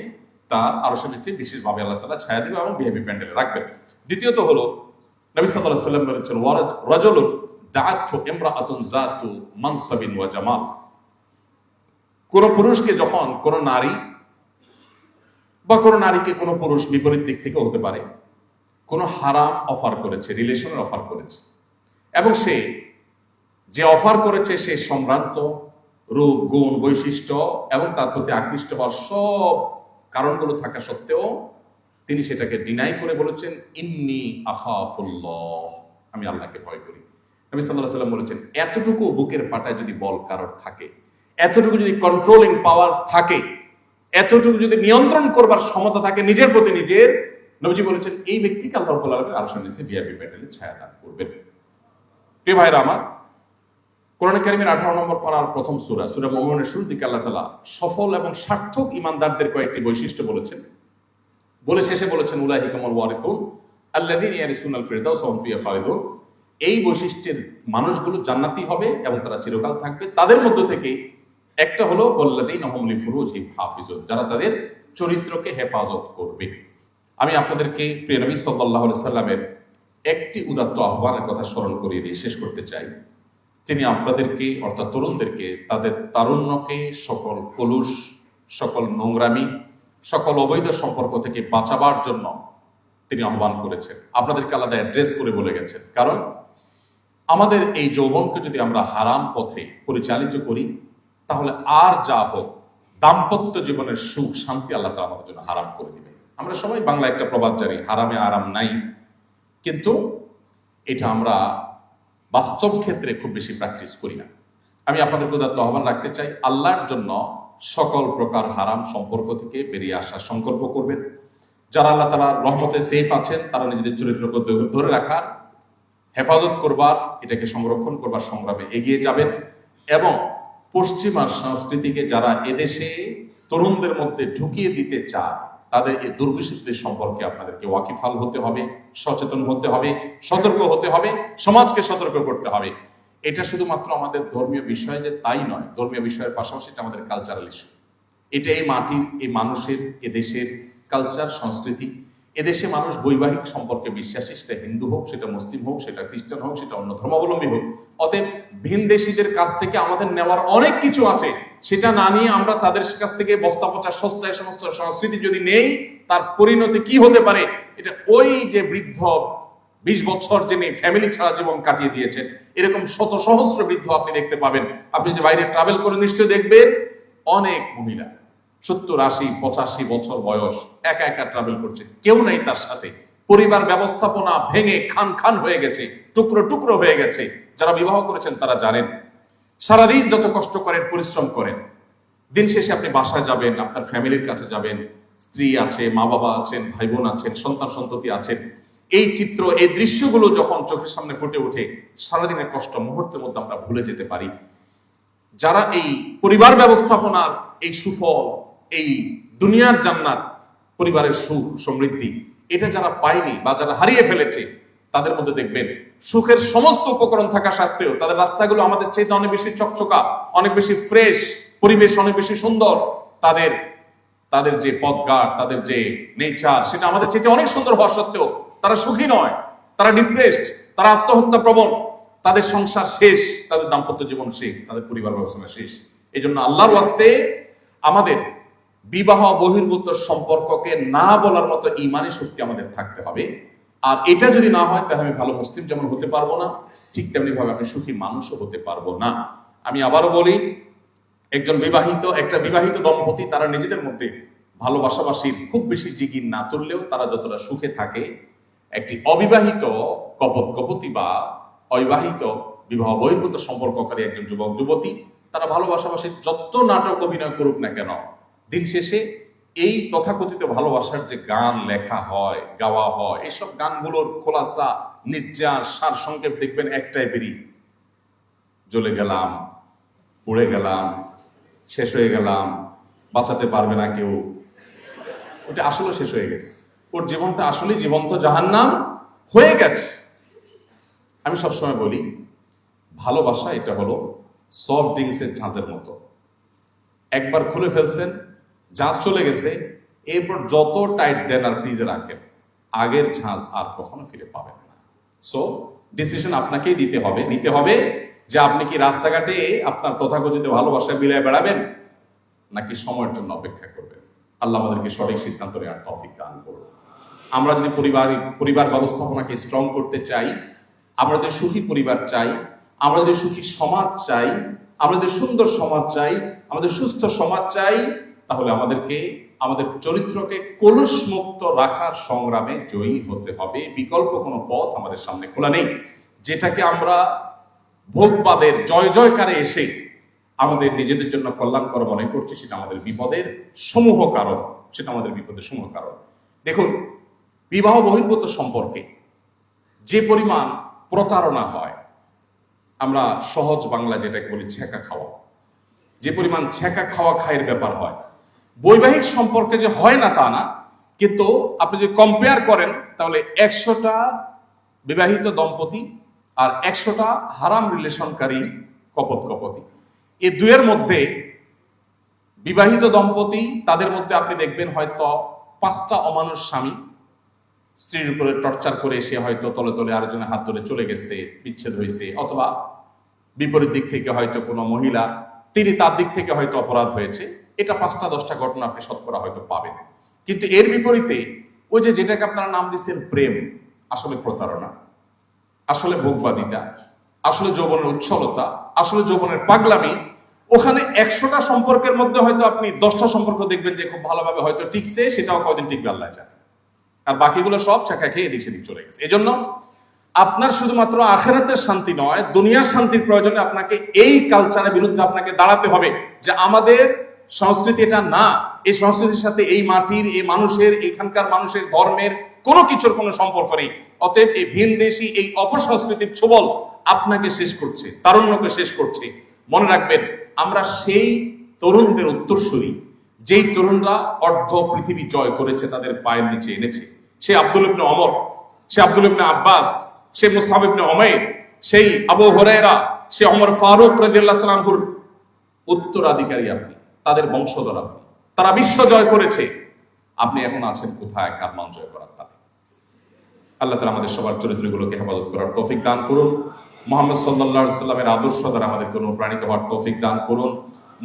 তার আরশের নিচে বিশেষভাবে আল্লাহ তাআলা ছায়া দিবেন এবং ভিআইপি প্যান্ডেলে রাখবেন। দ্বিতীয়ত হলো নবী সাল্লাল্লাহু আলাইহি ওয়াসাল্লাম বলেছেন রাজুলুন দাআতহু ইমরাআতুন যাতু মানসাবিন ওয়া জামাল। কোন পুরুষকে যখন কোন নারী বা কোন নারীকে কোন পুরুষ বিপরীত দিক থেকে হতে পারে কোন হারাম অফার করেছে, রিলেশনের অফার করেছে, এবং সে যে অফার করেছে সে সম্ভ্রান্ত রূপ, গুণ, বৈশিষ্ট্য এবং তার প্রতি আকৃষ্ট হওয়ার সব কারণগুলো থাকা সত্ত্বেও তিনি সেটাকে ডিনাই করে বলেছেন ইন্নী আখাফুল্লাহ, আমি আল্লাহকে ভয় করি। নবী সাল্লাল্লাহু আলাইহি ওয়াসাল্লাম বলেছেন এতটুকু বুকের পাটায় যদি বল কারোর থাকে, এতটুকু যদি কন্ট্রোলিং পাওয়ার থাকে, এতটুকু যদি নিয়ন্ত্রণ করবার ক্ষমতা থাকে নিজের প্রতি নিজের, নবীজি বলেছেন এই ব্যক্তিকে আল্লাহ রাব্বুল আলামিন আরশের নিচে ভিআইপি প্যান্ডেলে ছায়া দান করবেন। প্রিয় ভাইরা আমার, কোরআন কারীমের 18 নম্বর পারার প্রথম সূরা সূরা মুমিনুনের শুরুর দিকে আল্লাহ তাআলা সফল এবং সার্থক ঈমানদারদের কয়েকটি বৈশিষ্ট্য বলেছেন, বলে শেষে বলেছেন উলাইহিকাল ওয়ারিসুন আল্লাযীনা ইয়ারিসুনাল ফিরদাউস ওয়া হুম ফিহা খালিদুন। এই বৈশিষ্ট্যের মানুষগুলো জান্নাতি হবে এবং তারা চিরকাল থাকবে। তাদের মধ্য থেকে একটা হলো ওয়াল্লাযীনা হুম লিফুরুজিহিম হাফিজুন, যারা তাদের চরিত্রকে হেফাজত করবে। আমি আপনাদেরকে প্রিয় নবী সাল্লাল্লাহু আলাইহি সাল্লামের একটি উদাত্ত আহ্বানের কথা স্মরণ করিয়ে দিয়ে শেষ করতে চাই। তিনি আপনাদেরকে অর্থাৎ তরুণদেরকে তাদের তারুণ্যকে সকল কলুষ, সকল নোংরামি, সকল অবৈধ সম্পর্ক থেকে বাঁচাবার জন্য তিনি আহ্বান করেছেন। আপনাদেরকে আলাদা অ্যাড্রেস করে বলে গেছেন, কারণ আমাদের এই যৌবনকে যদি আমরা হারাম পথে পরিচালিত করি তাহলে আর যা হোক দাম্পত্য জীবনের সুখ শান্তি আল্লাহ তাআলা আমাদের জন্য হারাম করে দিবে। আমরা সবাই বাংলা একটা প্রবাদ জানি, হারামে আরাম নাই, কিন্তু এটা আমরা বাস্তব ক্ষেত্রে খুব বেশি প্র্যাকটিস করি না। আমি আপনাদের উদাত্ত আহ্বান রাখতে চাই, আল্লাহর জন্য সকল প্রকার হারাম সম্পর্ক থেকে বেরিয়ে আসার সংকল্প করবেন। যারা আল্লাহ তাআলার রহমতে সেফ আছেন তারা নিজেদের চরিত্রকে ধরে রাখার হেফাজত করবার, এটাকে সংরক্ষণ করবার সংগ্রামে এগিয়ে যাবেন। এবং পশ্চিমা সংস্কৃতিকে যারা এদেশে তরুণদের মধ্যে ঢুকিয়ে দিতে চায়, তাদের এই দুর্বিষিদ্ধের সম্পর্কে আপনাদেরকে ওয়াকিফাল হতে হবে, সচেতন হতে হবে, সতর্ক হতে হবে, সমাজকে সতর্ক করতে হবে। এটা শুধুমাত্র আমাদের ধর্মীয় বিষয় যে তাই নয়, ধর্মীয় বিষয়ের পাশাপাশি এটা আমাদের কালচারাল ইস্যু। এটা এই মাটির, এই মানুষের, এদেশের কালচার, সংস্কৃতি। এদেশে মানুষ বৈবাহিক সম্পর্কে বিশ্বাসী, সেটা হিন্দু হোক, সেটা মুসলিম হোক, সেটা খ্রিস্টান হোক, সেটা অন্য ধর্মাবলম্বী হোক। অতএব ভিনদেশীদের কাছ থেকে আমাদের নেওয়ার অনেক কিছু আছে, সেটা না নিয়ে আমরা তাদের কাছ থেকে বস্তা পচা সস্তায় সমস্ত সংস্কৃতি যদি নেই, তার পরিণতি কি হতে পারে? এটা ওই যে বৃদ্ধ 20 বছর যিনি ফ্যামিলি ছাড়া জীবন কাটিয়ে দিয়েছেন, এরকম শত সহস্র বৃদ্ধ আপনি দেখতে পাবেন। আপনি যদি বাইরে ট্রাভেল করে নিশ্চয়ই দেখবেন অনেক মহিলা 70, 80, 85 বছর বয়স একা একা ট্রাভেল করছে, কেউ নাই তার সাথে। পরিবার ব্যবস্থাপনা ভেঙে খান খান হয়ে গেছে, টুকরো টুকরো হয়ে গেছে। যারা বিবাহ করেছেন তারা জানেন, সারাদিন যত কষ্ট করেন, পরিশ্রম করেন, দিন শেষে আপনি বাসায় যাবেন, আপনার ফ্যামিলির কাছে যাবেন, স্ত্রী আছে, মা বাবা আছেন, ভাই বোন আছেন, সন্তান সন্ততি আছেন। এই চিত্র, এই দৃশ্যগুলো যখন চোখের সামনে ফুটে ওঠে, সারাদিনের কষ্ট মুহূর্তের মধ্যে আমরা ভুলে যেতে পারি। যারা এই পরিবার ব্যবস্থাপনার এই সুফল, এই দুনিয়ার জান্নাত, পরিবারের সুখ সমৃদ্ধি, এটা যারা পায়নি বা যারা হারিয়ে ফেলেছে, তাদের মধ্যে দেখবেন সুখের সমস্ত উপকরণ থাকা সত্ত্বেও তাদের রাস্তাগুলো আমাদের চাইতে অনেক বেশি চকচকা, অনেক বেশি ফ্রেশ, পরিবেশ অনেক বেশি সুন্দর। তাদের যে পথঘাট, তাদের যে নেচার, সেটা আমাদের চাইতে অনেক সুন্দর হওয়া সত্ত্বেও তারা সুখী নয়, তারা ডিপ্রেসড, তারা আত্মহত্যা প্রবণ, তাদের সংসার শেষ, তাদের দাম্পত্য জীবন শেষ, তাদের পরিবার ব্যবস্থা শেষ। এই জন্য আল্লাহর ওয়াস্তে আমাদের বিবাহ বহির্ভূত সম্পর্ককে না বলার মতো ঈমানি শক্তি আমাদের থাকতে হবে। আর এটা যদি না হয়, তাহলে আমি ভালো মুসলিম যেমন হতে পারবো না, ঠিক তেমনি ভাবে আমি সুখী মানুষও হতে পারবো না। আমি আবারও বলি, একটা বিবাহিত দম্পতি তারা নিজেদের মধ্যে ভালোবাসাবাসির খুব বেশি জিগির না তুললেও তারা যতটা সুখে থাকে, একটি অবিবাহিত কপতি বা অবিবাহিত বিবাহ বহির্ভূত সম্পর্ককারী একজন যুবক যুবতী, তারা ভালোবাসাবাসির যত নাটক অভিনয় করুক না কেন, দিন শেষে এই তথাকথিত ভালোবাসার যে গান লেখা হয়, গাওয়া হয়, এইসব গানগুলোর খোলাসা, নির্যাস, সার সংক্ষেপ দেখবেন একটাই বেরিয়ে, জ্বলে গেলাম, পুড়ে গেলাম, শেষ হয়ে গেলাম, বাঁচাতে পারবে না কেউ। ওটা আসলে শেষ হয়ে গেছে, ওর জীবনটা আসলে জীবন্ত জাহান্নাম হয়ে গেছে। আমি সবসময় বলি, ভালোবাসা এটা হলো সফট ড্রিঙ্কসের ঝাঁজের মতো। একবার খুলে ফেলছেন, ঝাঁজ চলে গেছে, এরপর যত টাইট দেন আর ফ্রিজে রাখেন, আগের ঝাঁজ আর কখনো ফিরে পাবেন না। সো ডিসিশন আপনাকেই নিতে হবে যে আপনি কি রাস্তাঘাটে আপনার তথাকথিত ভালোবাসায় বিলায় বেড়াবেন, নাকি সময়ের জন্য অপেক্ষা করবেন। আল্লাহ আমাদেরকে সঠিক সিদ্ধান্ত নেওয়ার তৌফিক দান করুন। আমরা যদি পরিবার ব্যবস্থাপনাকে স্ট্রং করতে চাই, আমরা যদি সুখী পরিবার চাই, আমরা যদি সুখী সমাজ চাই, আমরা যদি সুন্দর সমাজ চাই, আমাদের সুস্থ সমাজ চাই, তাহলে আমাদেরকে আমাদের চরিত্রকে কলুষমুক্ত রাখার সংগ্রামে জয়ী হতে হবে। বিকল্প কোনো পথ আমাদের সামনে খোলা নেই। যেটাকে আমরা ভোগবাদের জয় জয়কারে এসে আমাদের নিজেদের জন্য কল্যাণকর মনে করছি, সেটা আমাদের বিপদের সমূহ কারণ। দেখুন, বিবাহ বহির্ভূত সম্পর্কে যে পরিমাণ প্রতারণা হয়, আমরা সহজ বাংলা যেটাকে বলি ছ্যাঁকা খাওয়া, যে পরিমাণ ছ্যাঁকা খাওয়া খায়ের ব্যাপার হয়, বৈবাহিক সম্পর্কে যে হয় না তা না, কিন্তু আপনি যদি কম্পেয়ার করেন, তাহলে 100টা বিবাহিত দম্পতি আর 100টা হারাম রিলেশনকারী কপতি, এই দুয়ের মধ্যে বিবাহিত দম্পতি, তাদের মধ্যে আপনি দেখবেন হয়তো 5টা অমানুষ স্বামী স্ত্রীর উপরে টর্চার করে এসে হয়তো তলে তলে আরেকজনের হাত ধরে চলে গেছে, বিচ্ছেদ হয়েছে, অথবা বিপরীত দিক থেকে হয়তো কোনো মহিলা, তিনি তার দিক থেকে হয়তো অপরাধ হয়েছে। এটা 5টা 10টা ঘটনা আপনি শতকরা হয়তো পাবেন। কিন্তু এর বিপরীতে ওই যেটাকে আপনারা নাম দিচ্ছেন প্রেম, আসলে প্রতারণা, আসলে ভোগবাদিতা, আসলে যৌবনের উচ্ছলতা, আসলে যৌবনের পাগলামি, ওখানে 100টা সম্পর্কের মধ্যে হয়তো আপনি 10টা সম্পর্ক দেখবেন যে খুব ভালোভাবে হয়তো টিকছে, সেটাও কয়দিন টিকবে আল্লাহ জানে, আর বাকিগুলো সব চাকা খেয়ে এদিক সেদিক চলে গেছে। এজন্য আপনার শুধুমাত্র আখিরাতের শান্তি নয়, দুনিয়ার শান্তির প্রয়োজনে আপনাকে এই কালচারের বিরুদ্ধে আপনাকে দাঁড়াতে হবে যে আমাদের সংস্কৃতি এটা না, এই সংস্কৃতির সাথে এই মাটির, এই মানুষের, এখানকার মানুষের ধর্মের কোনো কিছুর কোনো সম্পর্ক নেই। অতএব এই ভিনদেশি এই অপসংস্কৃতির ছোবল আপনাকে শেষ করছে, তারুণ্যকে শেষ করছে। মনে রাখবেন, আমরা সেই তরুণদের উত্তরসূরি, যেই তরুণরা অর্ধ পৃথিবী জয় করেছে, তাদের পায়ের নিচে এনেছে। সে আব্দুল ইবনে ওমর, সে আব্দুল ইবনে আব্বাস, সে মুসআব ইবনে উমাইর, সেই আবু হুরায়রা, সে ওমর ফারুক রাদিয়াল্লাহু তাআলা আনহুর উত্তরাধিকারী আপনি, তাদের বংশধর আপনি। তারা বিশ্ব জয় করেছে, আপনি এখন আছেন কোথায় কারমান জয় করার তালে? আল্লাহ তাআলা আমাদের সবার চরিত্রগুলোকে হেফাজত করার তৌফিক দান করুন। মুহাম্মদ সাল্লাল্লাহু আলাইহি সাল্লামের আদর্শ দ্বারা আমাদেরকে অনুপ্রাণিত হওয়ার তৌফিক দান করুন।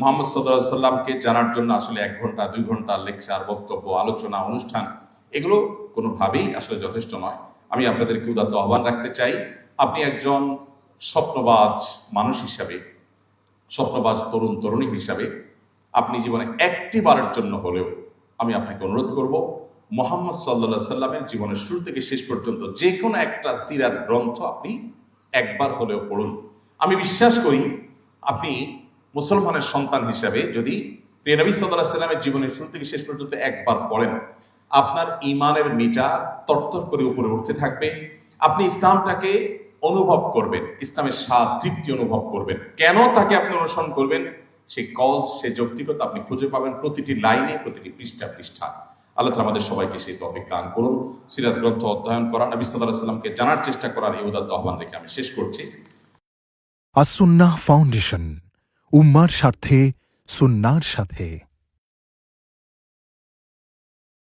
মুহাম্মদ সাল্লাল্লাহু আলাইহি সাল্লামকে জানার জন্য আসলে 1 ঘন্টা 2 ঘন্টা লেকচার, বক্তব্য, আলোচনা, অনুষ্ঠান এগুলো কোনোভাবেই আসলে যথেষ্ট নয়। আমি আপনাদেরকে উদাত্ত আহ্বান রাখতে চাই, আপনি একজন স্বপ্নবাজ মানুষ হিসাবে, স্বপ্নবাজ তরুণ তরুণী হিসাবে আপনি জীবনে একটি বারের জন্য হলেও আমি আপনাকে অনুরোধ করব, মুহাম্মদ সাল্লাল্লাহু আলাইহি সাল্লামের জীবনের শুরু থেকে শেষ পর্যন্ত যে কোনো একটা সিরাত গ্রন্থ আপনি একবার হলেও পড়ুন। আমি বিশ্বাস করি আপনি মুসলমানের সন্তান হিসাবে যদি প্রিয় নবী সাল্লাল্লাহু আলাইহি সাল্লামের জীবনের শুরু থেকে শেষ পর্যন্ত একবার পড়েন, আপনার ঈমানের মিটার তরতর করে উপরে উঠতে থাকবে। আপনি ইসলামটাকে অনুভব করবেন, ইসলামের স্বাদ তৃপ্তি অনুভব করবেন। কেন তাকে আপনি অনুসরণ করবেন, সেই কজ, সেই যৌক্তিকতা আপনি খুঁজে পাবেন প্রতিটি লাইনে, প্রতিটি পৃষ্ঠা পৃষ্ঠা। আল্লাহ তাআলা আমাদের সবাইকে সেই তৌফিক দান করুন। সিরাত গ্রন্থ অধ্যয়ন করা, নবী সাল্লাল্লাহু আলাইহি সাল্লামকে জানার চেষ্টা করার এই উদাত্ত আহ্বান রেখে আমি শেষ করছি। আস-সুন্নাহ ফাউন্ডেশন, উম্মার স্বার্থে সুন্নাহর সাথে।